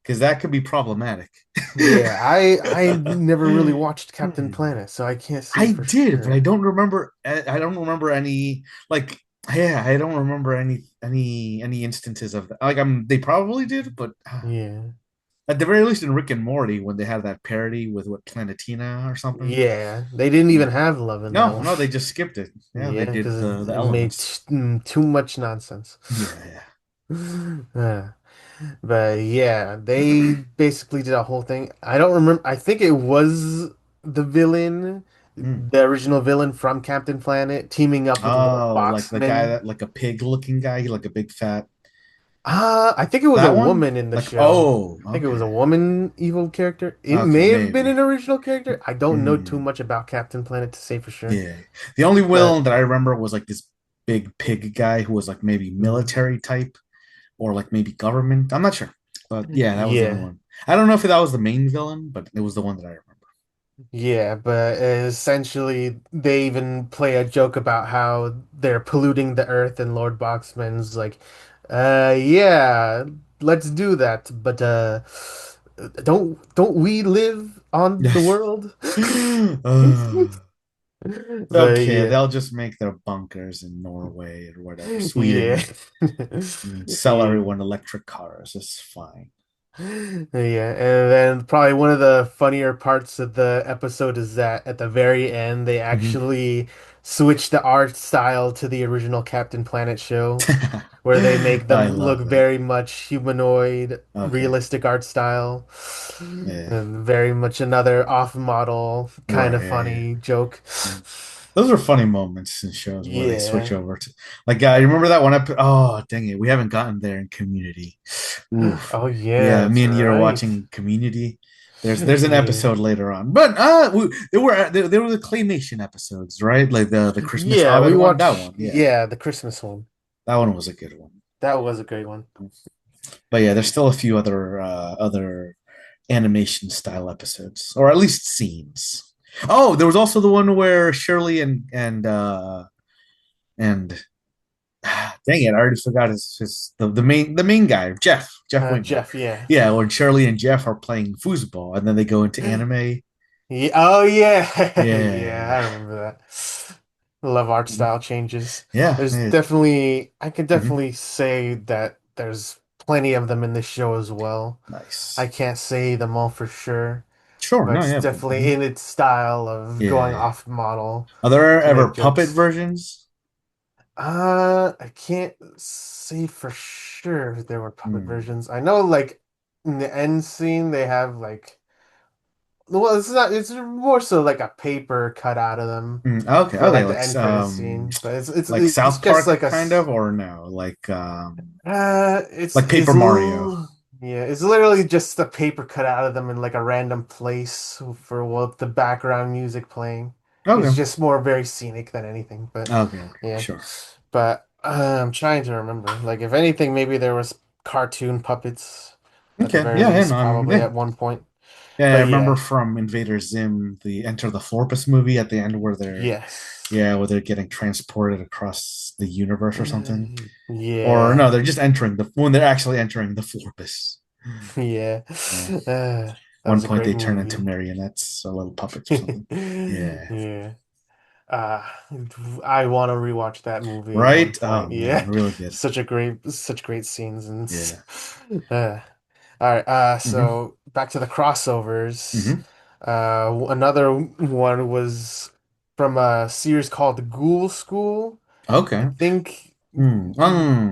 Because that could be problematic. yeah, I never really watched Captain Hmm. Planet, so I can't say I for did, but I sure. don't remember. I don't remember any like. Yeah, I don't remember any instances of that. Like, they probably did, but Yeah. at the very least, in Rick and Morty, when they had that parody with what Planetina or something. Yeah, they didn't Yeah. even have love in that No, one. no, they just skipped it. Yeah, they Yeah, did because the it made elements. too much nonsense. Yeah, yeah. Uh, but yeah, they basically did a whole thing. I don't remember. I think it was the villain, Hmm. the original villain from Captain Planet, teaming up with Lord Oh, like the guy Boxman. that like a pig looking guy, he like a big fat I think it was a that one? woman in the Like, show. oh, I think it was okay. a woman evil character. It Okay, may have been maybe. an original character. I don't know too Hmm. much about Captain Planet to say for sure. Yeah. The only But villain that I remember was like this big pig guy who was like maybe mm, military type or like maybe government. I'm not sure. But yeah, that was the only yeah. one. I don't know if that was the main villain, but it was the one that I remember. Yeah, but essentially they even play a joke about how they're polluting the earth and Lord Boxman's like, yeah, let's do that, but don't we live on the Yes. world? But Okay, yeah. they'll just make their bunkers in Norway or whatever, Yeah. Sweden, and sell Yeah. everyone electric cars. It's fine. Yeah, and then probably one of the funnier parts of the episode is that at the very end they Mhm. actually switch the art style to the original Captain Planet show, where they make I them look love that. very much humanoid, Okay. realistic art style, Yeah. and very much another off-model kind Right. of Yeah. Yeah. funny joke. Yeah. Those are funny moments in shows where they switch Yeah. over to like you remember that one episode? Oh, dang it. We haven't gotten there in Community. Oof. Oh yeah, Yeah, that's me and you are right. watching Community. There's an Yeah. episode later on. But there were the claymation episodes, right? Like the Christmas Yeah, we Oven one. That watched one. Yeah. yeah, the Christmas one. That one was a good one. That was a great one. But yeah, there's still a few other animation style episodes, or at least scenes. Oh, there was also the one where Shirley and dang it, I already forgot the main guy, Jeff Wingman. Jeff, yeah. Yeah, when Shirley and Jeff are playing foosball, and then they go into anime. Yeah, oh yeah. Yeah, Yeah, I remember that. Love art style changes. yeah, There's yeah. definitely I can Mhm. definitely say that there's plenty of them in this show as well. I Nice. can't say them all for sure, Sure, but no, it's yeah, definitely mhm. in its style of Yeah, going yeah. off model Are there to ever make puppet jokes. versions? I can't say for sure if there were puppet Hmm. versions. I know like in the end scene they have like well, it's not. It's more so like a paper cut out of them Okay, for okay, like the end credit scene. But like it's South just Park like a kind of, or no, like it's Paper Mario. yeah, it's literally just a paper cut out of them in like a random place for what the background music playing. It's Okay, just more very scenic than anything. But okay, okay, yeah, sure. but I'm trying to remember. Like if anything, maybe there was cartoon puppets at the Okay, very yeah, yeah, no, least, probably yeah. at one point. Yeah, I But remember yeah, from Invader Zim, the Enter the Florpus movie at the end yes. where they're getting transported across the universe or something. Or no, Yeah, they're just entering when they're actually entering the Florpus. yeah. Yeah. That One was a point great they turn into movie. marionettes or little puppets or something. Yeah. Yeah. Uh, I want to rewatch that movie at one Right? Oh point. man, Yeah. really good. Such great scenes and Yeah. uh, all right, Hmm. so back to the crossovers. Hmm. Another one was from a series called The Ghoul School. I Okay. think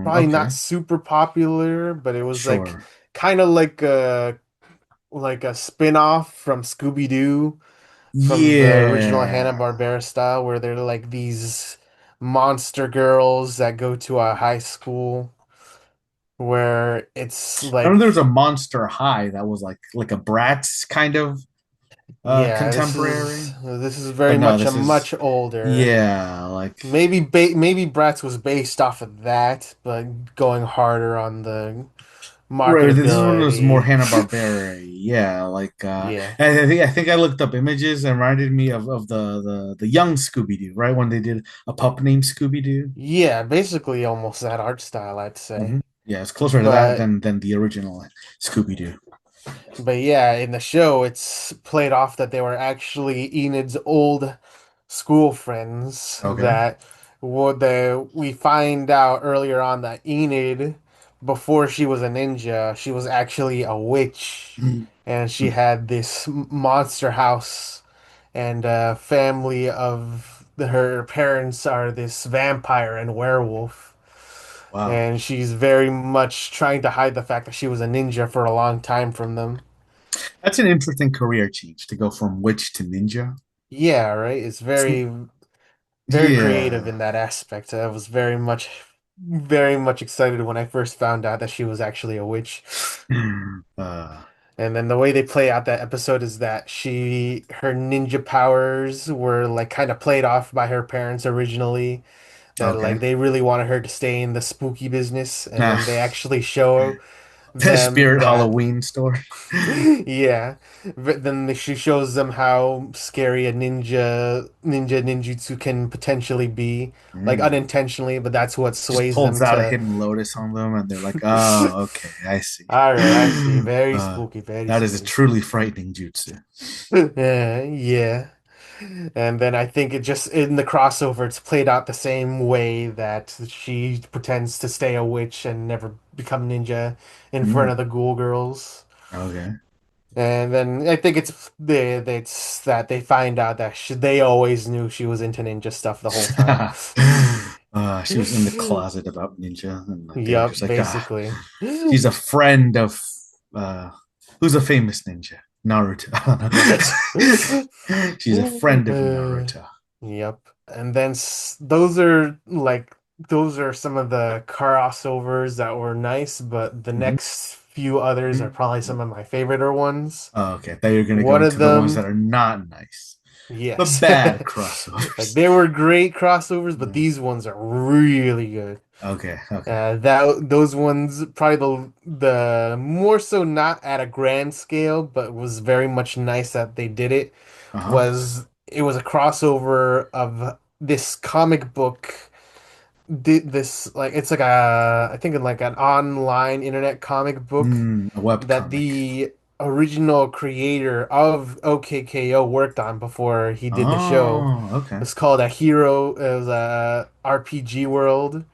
probably not Okay. super popular, but it was like Sure. kind of like a spin-off from Scooby-Doo from the original Yeah. Hanna-Barbera style where they're like these monster girls that go to a high school where it's I remember there was like, a Monster High that was like a Bratz kind of yeah, this contemporary. is this is But very no, much a this is much older. yeah, like Maybe Bratz was based off of that, but going harder on the right. This one was more marketability. Hanna-Barbera. Yeah, like Yeah. I think I looked up images and reminded me of the young Scooby-Doo, right? When they did a pup named Scooby-Doo. Yeah, basically almost that art style, I'd say. Yeah, it's closer to that But than the original Scooby-Doo. But yeah, in the show, it's played off that they were actually Enid's old school friends. Okay. That we find out earlier on that Enid, before she was a ninja, she was actually a witch, Mm. and she had this monster house, and family of her parents are this vampire and werewolf. Wow. And she's very much trying to hide the fact that she was a ninja for a long time from them. That's an interesting career change to go from witch to ninja. Yeah, right. It's It's, very creative yeah. in that aspect. I was very much excited when I first found out that she was actually a witch. Uh, And then the way they play out that episode is that her ninja powers were like kind of played off by her parents originally. That okay. like they really wanted her to stay in the spooky business, and Nah, then they actually show the them Spirit that Halloween story. yeah, but then she shows them how scary a ninjutsu can potentially be, like Mm. unintentionally, but that's what Just sways pulls them out a to. hidden lotus on them, and they're like, "Oh, okay, I see." All right, I see. Very Uh, spooky, very that is a spooky. truly frightening jutsu. Yeah. And then I think it just in the crossover, it's played out the same way that she pretends to stay a witch and never become ninja in front Mm. of the ghoul girls. Okay. And then I think it's that they find out that they always knew she was into ninja stuff the whole time. She was in the closet about ninja, and like they were Yup, just like, basically. she's a friend of uh, who's a famous ninja? Naruto. She's a friend of Uh, Naruto. yep. And then those are some of the crossovers that were nice, but the Mhm. next few others are probably some of my favoriter ones. Oh, okay, now you're gonna go One into of the ones that them, are not nice, the yes. bad Like crossovers. they were great crossovers, but Mm. these ones are really good. Okay, okay. That those ones probably the more so not at a grand scale, but was very much nice that they did it. Uh-huh. It was a crossover of this comic book. This like it's like a I think like an online internet comic book A web that comic. the original creator of OKKO worked on before he did the show. Oh, okay. It's called a Hero. It was a RPG world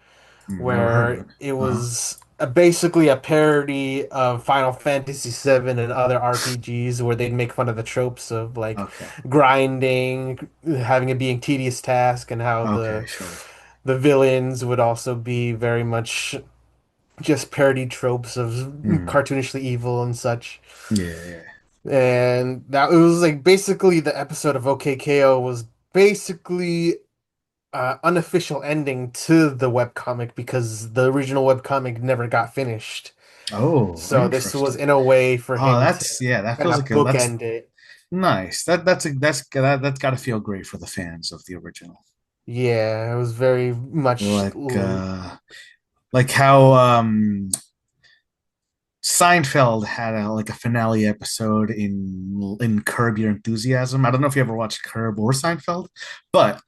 Never heard of where it. it Uh-huh. was basically a parody of Final Fantasy VII and other RPGs where they'd make fun of the tropes of like Okay. grinding, having it being tedious task, and how Okay, sure. the villains would also be very much just parody tropes of Mm. cartoonishly evil and such. Yeah, yeah. And that it was like basically the episode of OKKO was basically unofficial ending to the webcomic because the original webcomic never got finished. Oh, So this was interesting. in a way for Oh, him to that's yeah, that kind feels of like that's bookend it. nice. That's got to feel great for the fans of the original. Yeah, it was very much Like like how Seinfeld had like a finale episode in Curb Your Enthusiasm. I don't know if you ever watched Curb or Seinfeld, but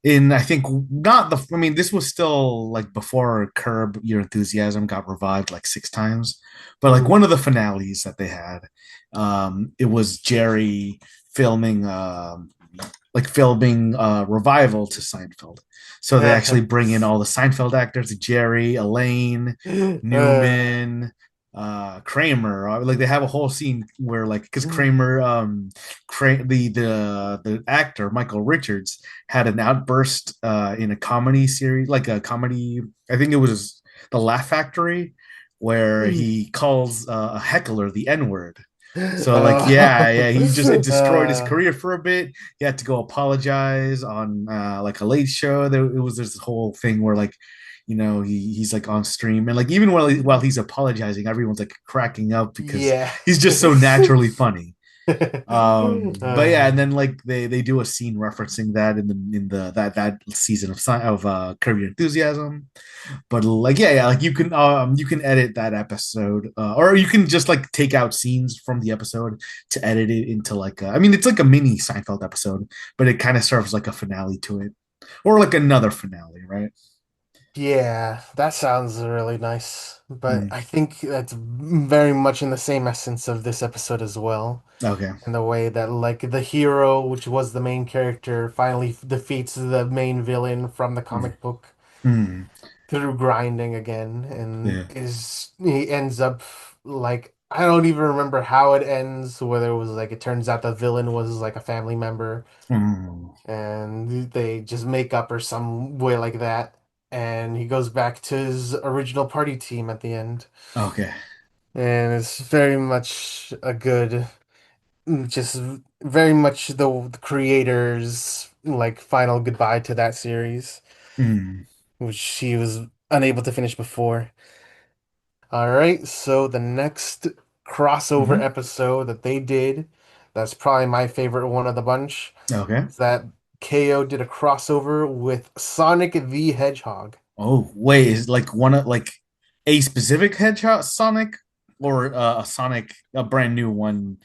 in I think not the I mean this was still like before Curb Your Enthusiasm got revived like six times, but like mm, one of the finales that they had, it was Jerry filming filming revival to Seinfeld. So they actually bring in all the Seinfeld actors: Jerry, Elaine, uh, Newman, Kramer. Like they have a whole scene where like because mm, Kramer, the actor Michael Richards had an outburst in a comedy series, like a comedy. I think it was The Laugh Factory, where mm. he calls a heckler the N word. So like Uh, he just it destroyed his uh, career for a bit. He had to go apologize on like a late show. There it was this whole thing where like he's like on stream, and like even while he's apologizing, everyone's like cracking up because Yeah. he's just so naturally funny. But yeah, and Uh, then like they do a scene referencing that in the that season of Curb Your Enthusiasm. But like yeah, like you can edit that episode, or you can just like take out scenes from the episode to edit it into like I mean it's like a mini Seinfeld episode, but it kind of serves like a finale to it, or like another finale, right? yeah, that sounds really nice. But Mm, I think that's very much in the same essence of this episode as well. okay. In the way that like the hero, which was the main character, finally defeats the main villain from the Mm, comic book mm, through grinding again, and yeah. is he ends up like I don't even remember how it ends, whether it was like it turns out the villain was like a family member Mm, and they just make up or some way like that, and he goes back to his original party team at the end. okay. And it's very much a good just very much the creator's like final goodbye to that series, Mm, which he was unable to finish before. All right, so the next crossover mhm, episode that they did, that's probably my favorite one of the bunch, okay. is that KO did a crossover with Sonic the Hedgehog. Oh, wait, is like one of like a specific Hedgehog Sonic, or a Sonic, a brand new one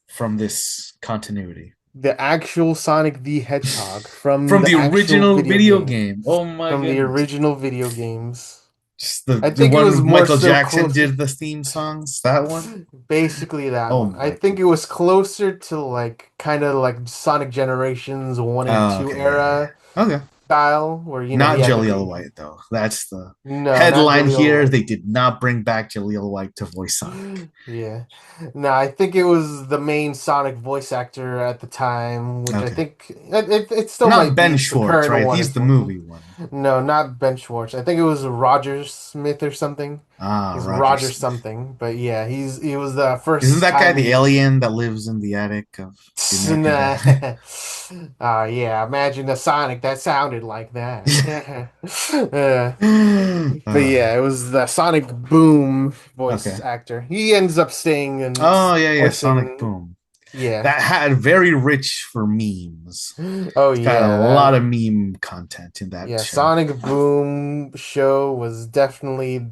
from this continuity? The actual Sonic the Hedgehog from From the the actual original video video game, game. Oh my from the goodness. original video games. Just I the think it was one more Michael so Jackson close. did the theme songs, that one? Basically that Oh one. I my think it goodness. was closer to like kind of like Sonic Generations 1 and Oh, 2 okay, yeah, era yeah. Okay. style where he Not had to Jaleel be White though. That's the no, not headline Jaleel here. White. They did not bring back Jaleel White to voice Sonic. Yeah. No, I think it was the main Sonic voice actor at the time, which I Okay. think it still Not might Ben be the Schwartz, current right? one He's as the well. movie one. No, not Ben Schwartz. I think it was Roger Smith or something. Ah, He's Roger Roger Smith. something. But yeah, he was the Isn't first that guy time the he alien that lives in the attic of the American Nah. Dad? Yeah, imagine a Sonic that sounded like that. But Uh, yeah, it was the Sonic Boom voice okay. actor. He ends up staying and Oh yeah, yeah. Sonic voicing. Boom. Yeah. That had very rich for memes. Oh It's got a yeah, lot that of meme content in that yeah, show. Sonic Boom show was definitely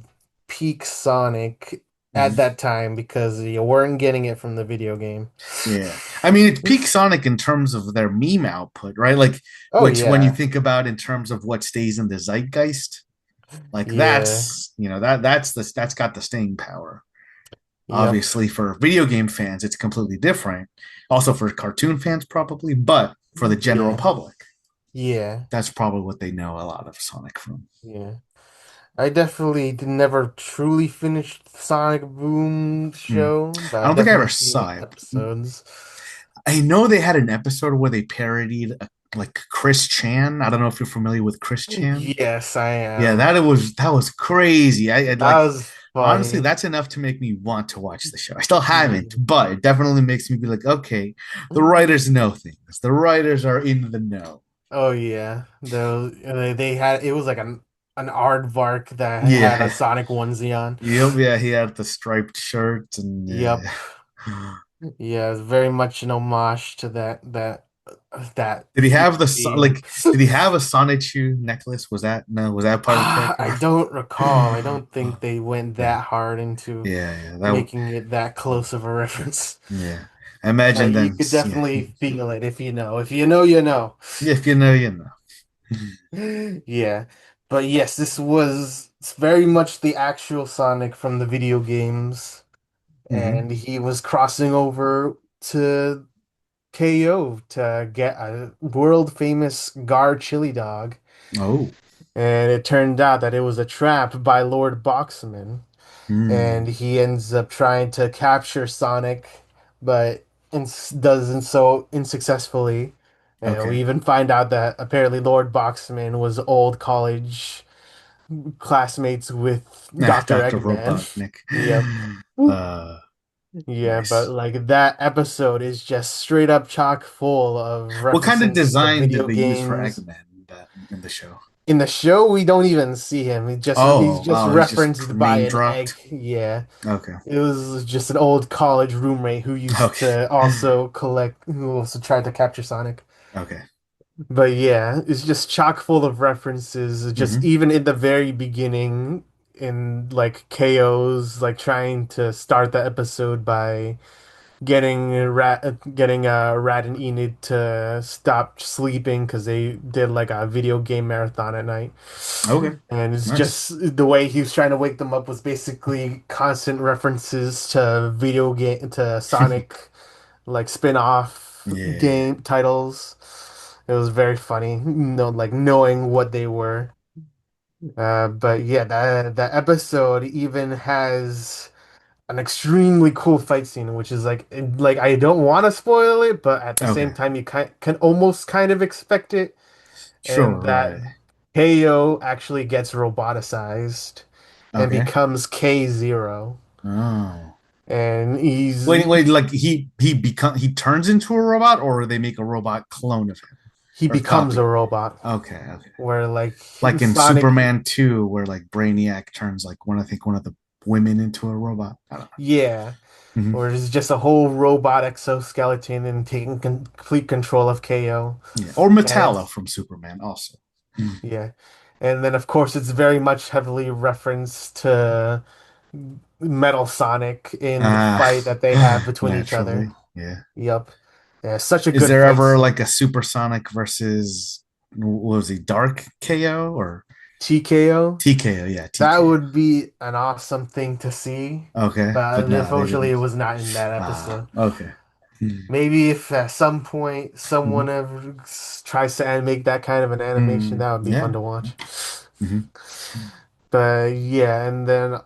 peak Sonic at Mhm. that time because you weren't getting it from the video game. Yeah. I mean, it's peak Sonic in terms of their meme output, right? Like, Oh which when you yeah. think about in terms of what stays in the zeitgeist, like Yeah. that's got the staying power. Yep. Obviously, for video game fans, it's completely different. Also for cartoon fans, probably, but for the general Yeah. public, Yeah. that's probably what they know a lot of Sonic from. Yeah. I definitely never truly finished the Sonic Boom Hmm. show, but I I don't think I ever definitely seen saw the it. episodes. I know they had an episode where they parodied like Chris Chan. I don't know if you're familiar with Chris Chan. Yes, I Yeah, am. that was crazy. I That like was honestly, funny. that's enough to make me want to watch the show. I still haven't, Yeah. but it definitely makes me be like, okay, the writers know things. The writers are in the know. Oh yeah. They had it was like an aardvark that had a Yeah. Sonic onesie on. Yep, yeah, he had the striped shirt and Yep. yeah. Yeah, it's very much an homage to that Did he have video the game. like did he have a Sonic shoe necklace? Was that no, was that part of the character? I don't recall. I don't think Oh, they went yeah. that hard into Yeah, yeah. That making it that close of a reference. yeah. I imagine You then could yeah. definitely feel it if you know. If you know, you know. Yeah, if you know, you know. Yeah. But yes, this was very much the actual Sonic from the video games, Hmm. and he was crossing over to KO to get a world famous Gar chili dog. Oh. And it turned out that it was a trap by Lord Boxman. And Hmm. he ends up trying to capture Sonic, but doesn't so unsuccessfully. And we Okay. even find out that apparently Lord Boxman was old college classmates with Dr. Dr. Eggman. Robotnik. Yep. Uh Yeah, but nice. like that episode is just straight up chock full of What kind of references to design did video they use for games. Eggman in the show? In the show, we don't even see him. He's Oh, just oh, he's just referenced by name an egg. dropped. Yeah. Okay, It was just an old college roommate who used okay, to also collect, who also tried to capture Sonic. okay. But yeah, it's just chock full of references. Just Hmm. even in the very beginning, in like KO's like trying to start the episode by getting Rat and Enid to stop sleeping because they did like a video game marathon at night. Okay, And it's nice. just the way he was trying to wake them up was basically constant references to video game to Sonic like spin-off Yeah. game titles. It was very funny, like knowing what they were. But yeah, that episode even has an extremely cool fight scene, which is like I don't want to spoil it, but at the same Okay. time you can almost kind of expect it, Sure. and that Right. KO actually gets roboticized and Okay. becomes K0, Oh. and Wait, wait. Like he turns into a robot, or they make a robot clone of him he or becomes a copy. robot Okay. Okay. where like Like in Sonic, Superman 2, where like Brainiac turns like one, I think one of the women into a robot. I don't yeah, know. Hmm. where it's just a whole robot exoskeleton and taking complete control of KO. Yeah. Or And Metallo it's from Superman also. Mm. yeah. And then of course it's very much heavily referenced to Metal Sonic in the Ah, fight that they have between each other. naturally. Yeah. Yep. Yeah, such a Is good there fight ever like scene. a Supersonic versus what was he, Dark KO or TKO, TKO? Yeah, that TKO. would be an awesome thing to see, Okay, but but no, they unfortunately it didn't. was not in that Ah, episode. okay. Hmm. Maybe if at some point someone Mhm. ever tries to make that kind of an animation, Mm, that would be fun yeah. to watch. Hmm. But yeah, and then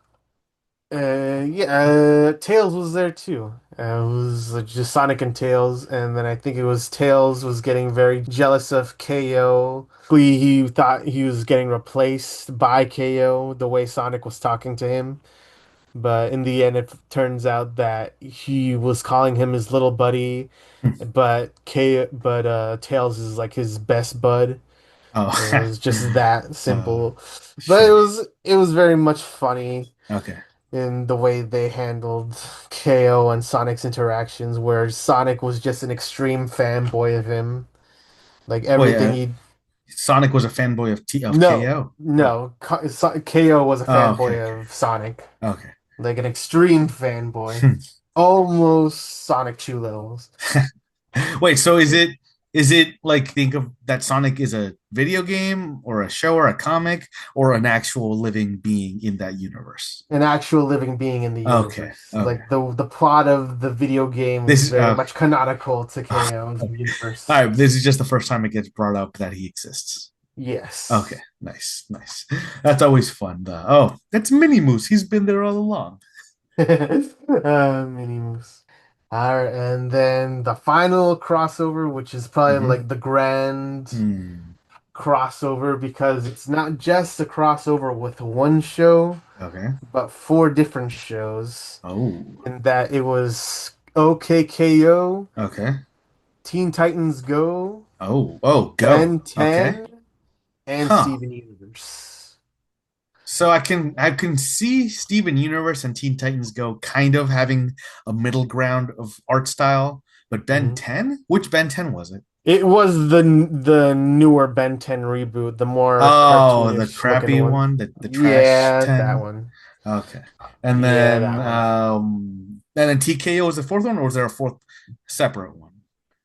yeah, Tails was there too. It was just Sonic and Tails, and then I think it was Tails was getting very jealous of KO. He thought he was getting replaced by KO the way Sonic was talking to him, but in the end, it turns out that he was calling him his little buddy, but Tails is like his best bud. It Oh, was just that uh, simple, but sure. it was very much funny Okay. in the way they handled KO and Sonic's interactions, where Sonic was just an extreme fanboy of him. Like Wait, everything he Sonic was a fanboy of no, KO. Oh, no, KO was a oh, okay, fanboy okay, of Sonic, okay. like an extreme fanboy, almost Sonic Chew levels. Wait, so is it like think of that Sonic is a video game or a show or a comic or an actual living being in that universe? An actual living being in the Okay, universe. okay. Like the plot of the video game is This is very much canonical to KO's all universe. right. This is just the first time it gets brought up that he exists. Okay, Yes. nice, nice. That's always fun. Oh, that's Mini Moose. He's been there all along. Mini Moose. All right, and then the final crossover, which is probably Hmm. like the grand Hmm. crossover because it's not just a crossover with one show, Okay. but four different shows. Oh. In that it was OKKO, Okay. Teen Titans Go, Oh. Oh. Go. Ben Okay. 10, and Huh. Steven Universe. So I can see Steven Universe and Teen Titans Go kind of having a middle ground of art style, but Ben Mhm. 10? Which Ben 10 was it? It was the newer Ben 10 reboot, the more Oh, the cartoonish looking crappy one. one, the trash Yeah, that 10. one. Okay. And Yeah, then that one. TKO was the fourth one, or was there a fourth separate one?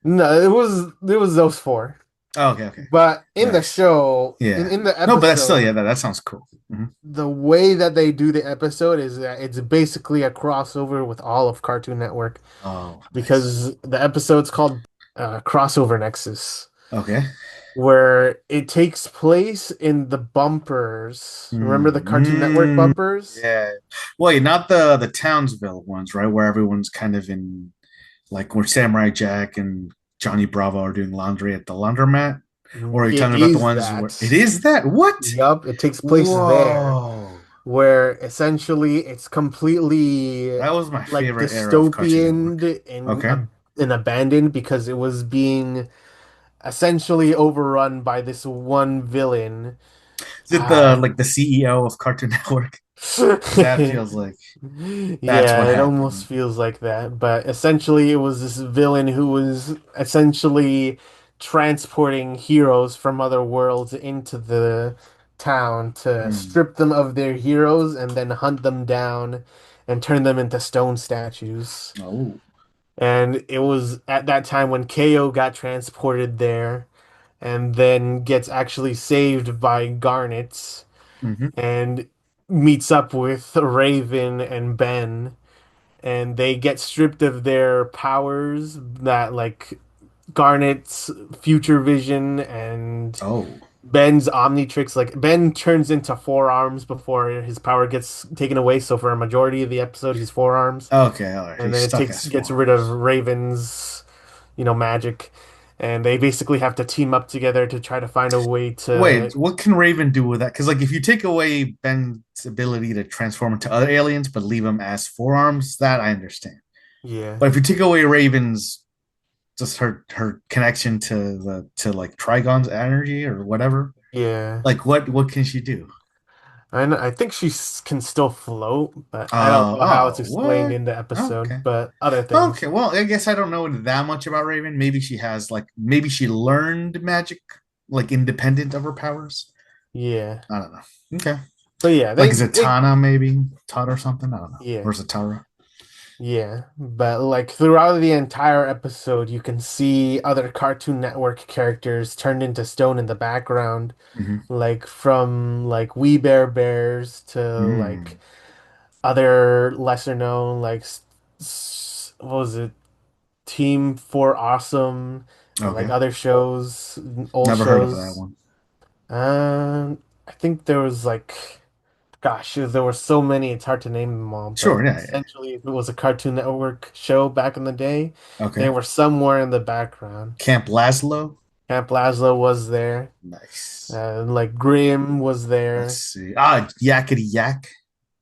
No, it was those four. Oh, okay, okay. But in the Nice. show, in, Yeah. in the No, but that's still, yeah, episode, that sounds cool. Hmm. the way that they do the episode is that it's basically a crossover with all of Cartoon Network Oh, nice. because the episode's called Crossover Nexus, Okay. where it takes place in the bumpers. Remember the Cartoon Network Mm, bumpers? yeah. Wait, not the Townsville ones, right? Where everyone's kind of in like where Samurai Jack and Johnny Bravo are doing laundry at the laundromat? Or are you It talking about the is ones where it that. is that? What? Yup, it takes place there, Whoa. where essentially it's completely That was my like favorite era of Cartoon Network. dystopian Okay. and abandoned because it was being essentially overrun by this one villain Is it the like the CEO of Cartoon Network? Because that feels like that's Yeah, what it almost happened. feels like that. But essentially, it was this villain who was essentially transporting heroes from other worlds into the town to Hmm. strip them of their heroes and then hunt them down and turn them into stone statues. Oh. And it was at that time when KO got transported there and then gets actually saved by Garnet Hmm. and meets up with Raven and Ben, and they get stripped of their powers that like Garnet's future vision and Oh. Ben's Omnitrix. Like Ben turns into forearms before his power gets taken away. So for a majority of the episode, he's forearms, Okay. All right. and He's then it stuck takes as gets rid of forearms. Raven's magic. And they basically have to team up together to try to find a way to, Wait, what can Raven do with that? Because like if you take away Ben's ability to transform into other aliens, but leave him as forearms, that I understand. yeah, But if you take away Raven's just her connection to the to like Trigon's energy or whatever, yeah. like what can she do? I think she can still float, but I don't Oh, know how it's oh, explained what? in the episode. Okay. But other Okay, things, well, I guess I don't know that much about Raven. Maybe she has like maybe she learned magic like independent of her powers. yeah. I don't know. Okay. But yeah, Like they Zatanna maybe taught her something. I don't know. yeah, Or Zatara. yeah. But like throughout the entire episode, you can see other Cartoon Network characters turned into stone in the background, Hmm. like from like We Bare Bears to like Mm. other lesser known like what was it? Team for Awesome and like Okay. other shows, old Never heard of that shows. one. I think there was like, gosh, there were so many, it's hard to name them all, but Sure. Yeah. Yeah. essentially, if it was a Cartoon Network show back in the day, they Okay. were somewhere in the background. Camp Lazlo. Camp Lazlo was there, Nice. like Grimm was Let's there, see. Ah, Yakety Yak.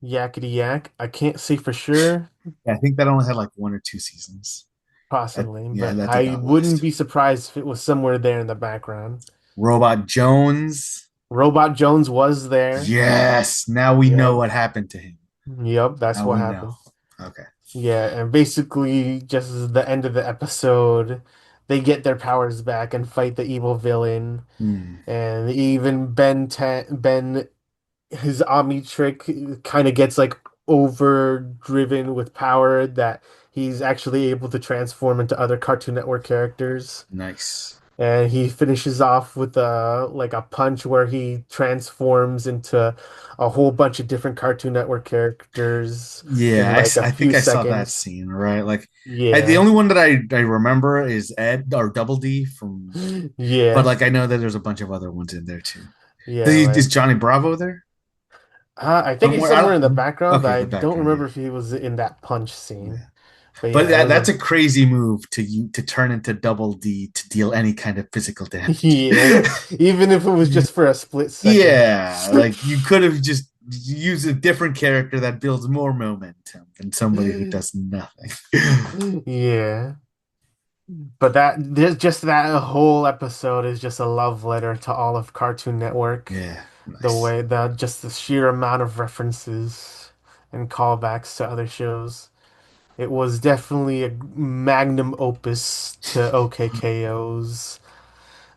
Yakety Yak. I can't say for sure, Yeah, I think that only had like one or two seasons. possibly, Yeah, but that did I got wouldn't lost. be surprised if it was somewhere there in the background. Robot Jones. Robot Jones was there. Yes. Now we know Yep. what happened to him. Yep, that's Now what we know. happened. Okay. Yeah, and basically, just as the end of the episode, they get their powers back and fight the evil villain. Hmm. And even Ben, his Omni trick kind of gets like overdriven with power that he's actually able to transform into other Cartoon Network characters. Nice. And he finishes off with a punch where he transforms into a whole bunch of different Cartoon Network characters Yeah, in like a I few think I saw that seconds. scene, right? Like, the Yeah. only one that I remember is Ed or Double D from, but Yeah. like I know that there's a bunch of other ones in there too. Yeah, Is like Johnny Bravo there I think he's somewhere? I somewhere in the don't. background, but Okay, I the don't background. remember Yeah, if he was in that punch yeah. scene. But But yeah, it was that's a a crazy move to you to turn into Double D to deal any kind of physical damage. yeah. Even if it was just for a split second. Yeah, like you could have just used a different character that builds more momentum than somebody who does nothing. Yeah. But just that whole episode is just a love letter to all of Cartoon Network. Yeah, The nice. way that just the sheer amount of references and callbacks to other shows. It was definitely a magnum opus to OKKO's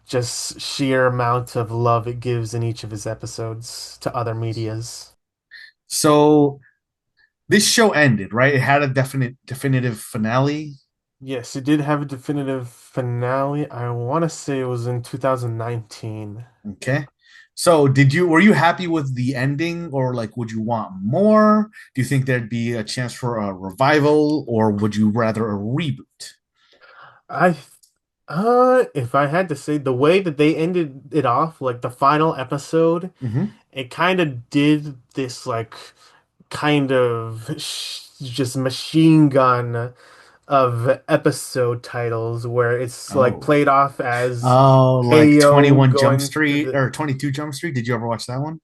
just sheer amount of love it gives in each of his episodes to other medias. So this show ended, right? It had a definitive finale. Yes, it did have a definitive finale. I want to say it was in 2019. Okay. So were you happy with the ending or like would you want more? Do you think there'd be a chance for a revival or would you rather a reboot? I if I had to say the way that they ended it off, like the final episode, Hmm. it kind of did this like kind of just machine gun of episode titles where it's like Oh. played off as Oh, like KO 21 Jump going to Street the or 22 Jump Street. Did you ever watch that one?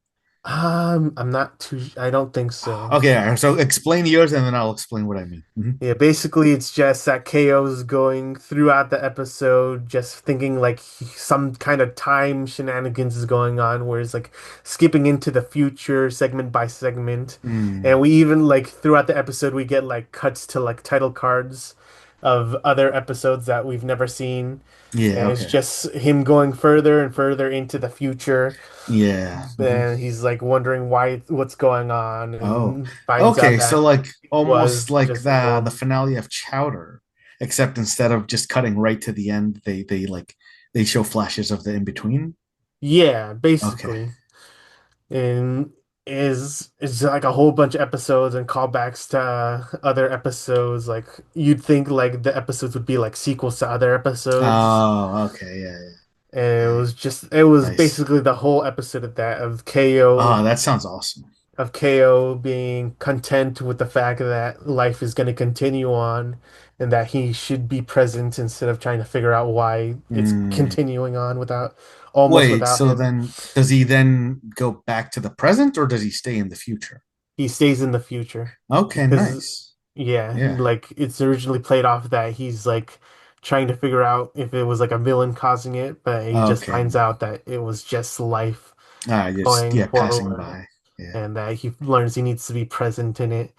I'm not too. I don't think so. Okay, all right, so explain yours and then I'll explain what I mean. Yeah, basically it's just that KO's going throughout the episode, just thinking like some kind of time shenanigans is going on, where it's like skipping into the future segment by segment. Mm, And we even like throughout the episode we get like cuts to like title cards of other episodes that we've never seen. yeah, And it's okay. just him going further and further into the future. Yeah. And he's like wondering what's going on, Oh, and finds out okay. So that like it almost was like just a the normal. finale of Chowder, except instead of just cutting right to the end, they like they show flashes of the in between. Yeah, Okay. basically. And is like a whole bunch of episodes and callbacks to other episodes. Like you'd think like the episodes would be like sequels to other episodes. Oh, okay. Yeah, And yeah. it was Nice. basically the whole episode of that of KO Oh, that sounds awesome. being content with the fact that life is going to continue on and that he should be present instead of trying to figure out why it's Mm. continuing on without almost Wait, without so him. then does he then go back to the present or does he stay in the future? He stays in the future Okay, because nice. yeah, Yeah. like it's originally played off that he's like trying to figure out if it was like a villain causing it, but he just Okay. finds out that it was just life Just going yeah, passing forward by. Yeah. and that he learns he needs to be present in it.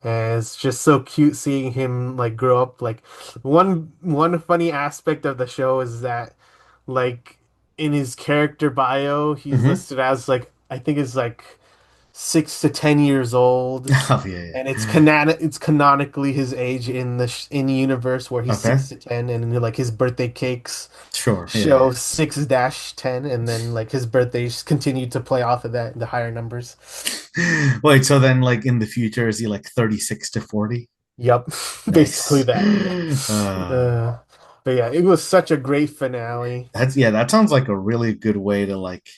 And it's just so cute seeing him like grow up. Like one funny aspect of the show is that like in his character bio, he's Hmm. listed as like I think it's like 6 to 10 years old, Oh yeah, and yeah. it's canonically his age in the in the universe where he's Okay. 6 to 10, and like his birthday cakes Sure. Yeah, show 6-10, and then like his birthdays continue to play off of that the higher numbers. yeah. Wait, so then like in the future is he like 36 to 40? Yup, basically Nice. that. Yeah. Uh Uh, but yeah, it was such a great finale. that's yeah, that sounds like a really good way to like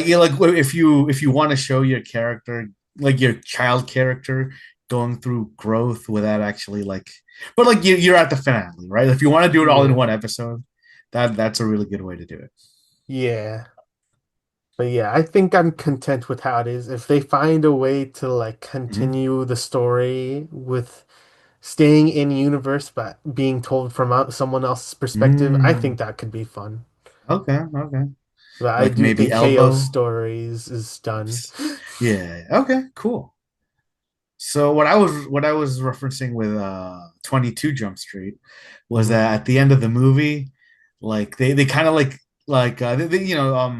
yeah, like if you want to show your character like your child character going through growth without actually like but like you're at the finale, right? If you want to do it all in Yeah. one episode, that's a really good way to do it. Yeah. But yeah, I think I'm content with how it is. If they find a way to like Mhm. continue the story with staying in universe but being told from someone else's perspective, I think Mm, that could be fun. okay, okay. But I Like do maybe think KO's elbow. stories is done. Yeah. Okay. Cool. So what I was referencing with 22 Jump Street was that Hmm. at the end of the movie, like they kind of you know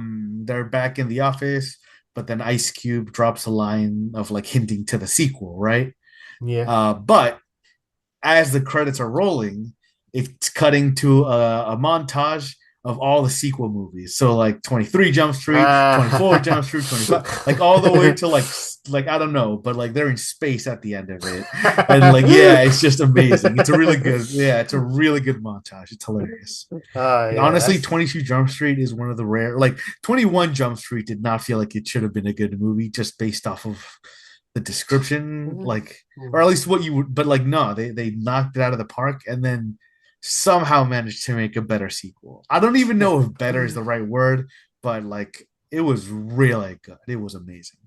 they're back in the office, but then Ice Cube drops a line of like hinting to the sequel, right? Yeah. But as the credits are rolling, it's cutting to a montage of all the sequel movies. So like 23 Jump Street, 24 Jump Street, 25, like all the way to like I don't know, but like they're in space at the end of it. And like yeah, it's just amazing. It's a really good yeah, it's a really good montage. It's hilarious. Yeah, Honestly, that's 22 Jump Street is one of the rare like 21 Jump Street did not feel like it should have been a good movie just based off of the description, like or at least what you would but like no, they knocked it out of the park and then somehow managed to make a better sequel. I don't even know if better is the right word, but like it was really good. It was amazing.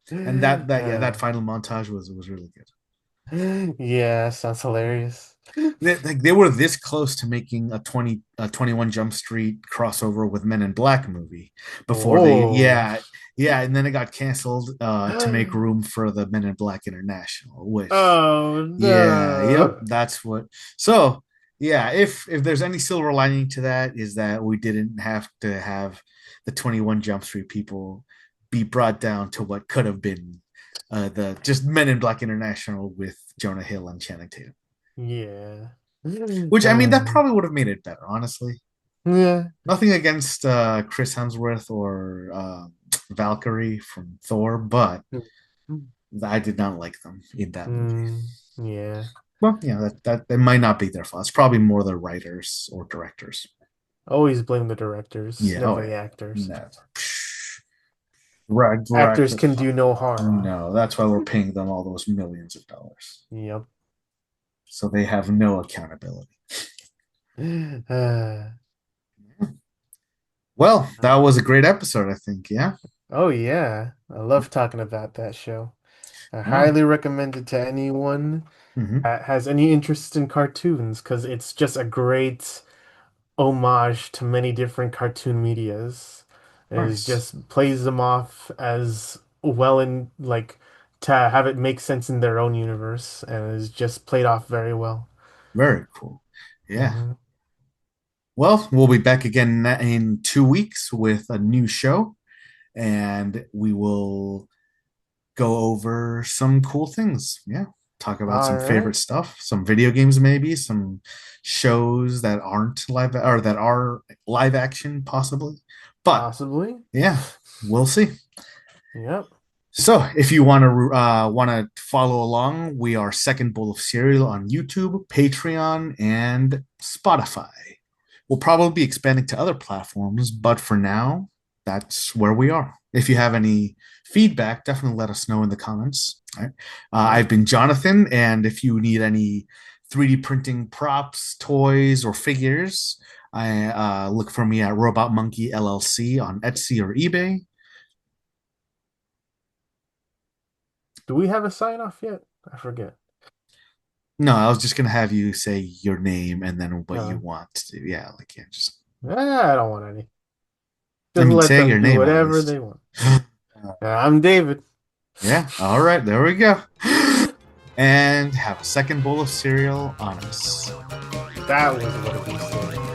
And that yeah, that uh, final montage was really good. yeah, sounds hilarious. They were this close to making a 21 Jump Street crossover with Men in Black movie before they Oh. yeah, and then it got canceled to make room for the Men in Black International, which Oh yeah, yep, no. that's what. So yeah, if there's any silver lining to that is that we didn't have to have the 21 Jump Street people be brought down to what could have been the just Men in Black International with Jonah Hill and Channing Tatum. Yeah. Which I mean, that Um, probably would have made it better, honestly. yeah. Nothing against Chris Hemsworth or Valkyrie from Thor, but I did not like them in that movie. Yeah. Well, yeah, that might not be their fault. It's probably more the writers or directors. Always blame the directors, Yeah. Oh never yeah. the actors. Never. Actors Directors. can do no harm. No, that's why we're paying them all those millions of dollars. Yep. So they have no accountability. Uh, Well, that was a great episode, I think. Yeah. Oh yeah, I love talking about that show. I Well, highly recommend it to anyone mhm, that has any interest in cartoons because it's just a great homage to many different cartoon medias. It nice. just plays them off as well in like to have it make sense in their own universe and is just played off very well. Very cool. Yeah. Hmm. Well, we'll be back again in 2 weeks with a new show, and we will go over some cool things. Yeah. Talk about All some right, favorite stuff, some video games, maybe, some shows that aren't live or that are live action, possibly. But possibly. yeah, we'll see. Yep. So, if you want to follow along, we are Second Bowl of Cereal on YouTube, Patreon, and Spotify. We'll probably be expanding to other platforms, but for now, that's where we are. If you have any feedback, definitely let us know in the comments. All right. I've Yep. been Jonathan, and if you need any 3D printing props, toys, or figures, I look for me at Robot Monkey LLC on Etsy or eBay. Do we have a sign off yet? I forget. No, I was just gonna have you say your name and then what you Uh, want to do. Yeah, like yeah, just I don't want any. I Just mean let say them your do name at whatever least. they want. I'm David. Yeah, all right, there we go. And have a second bowl of cereal on us. That was what we said.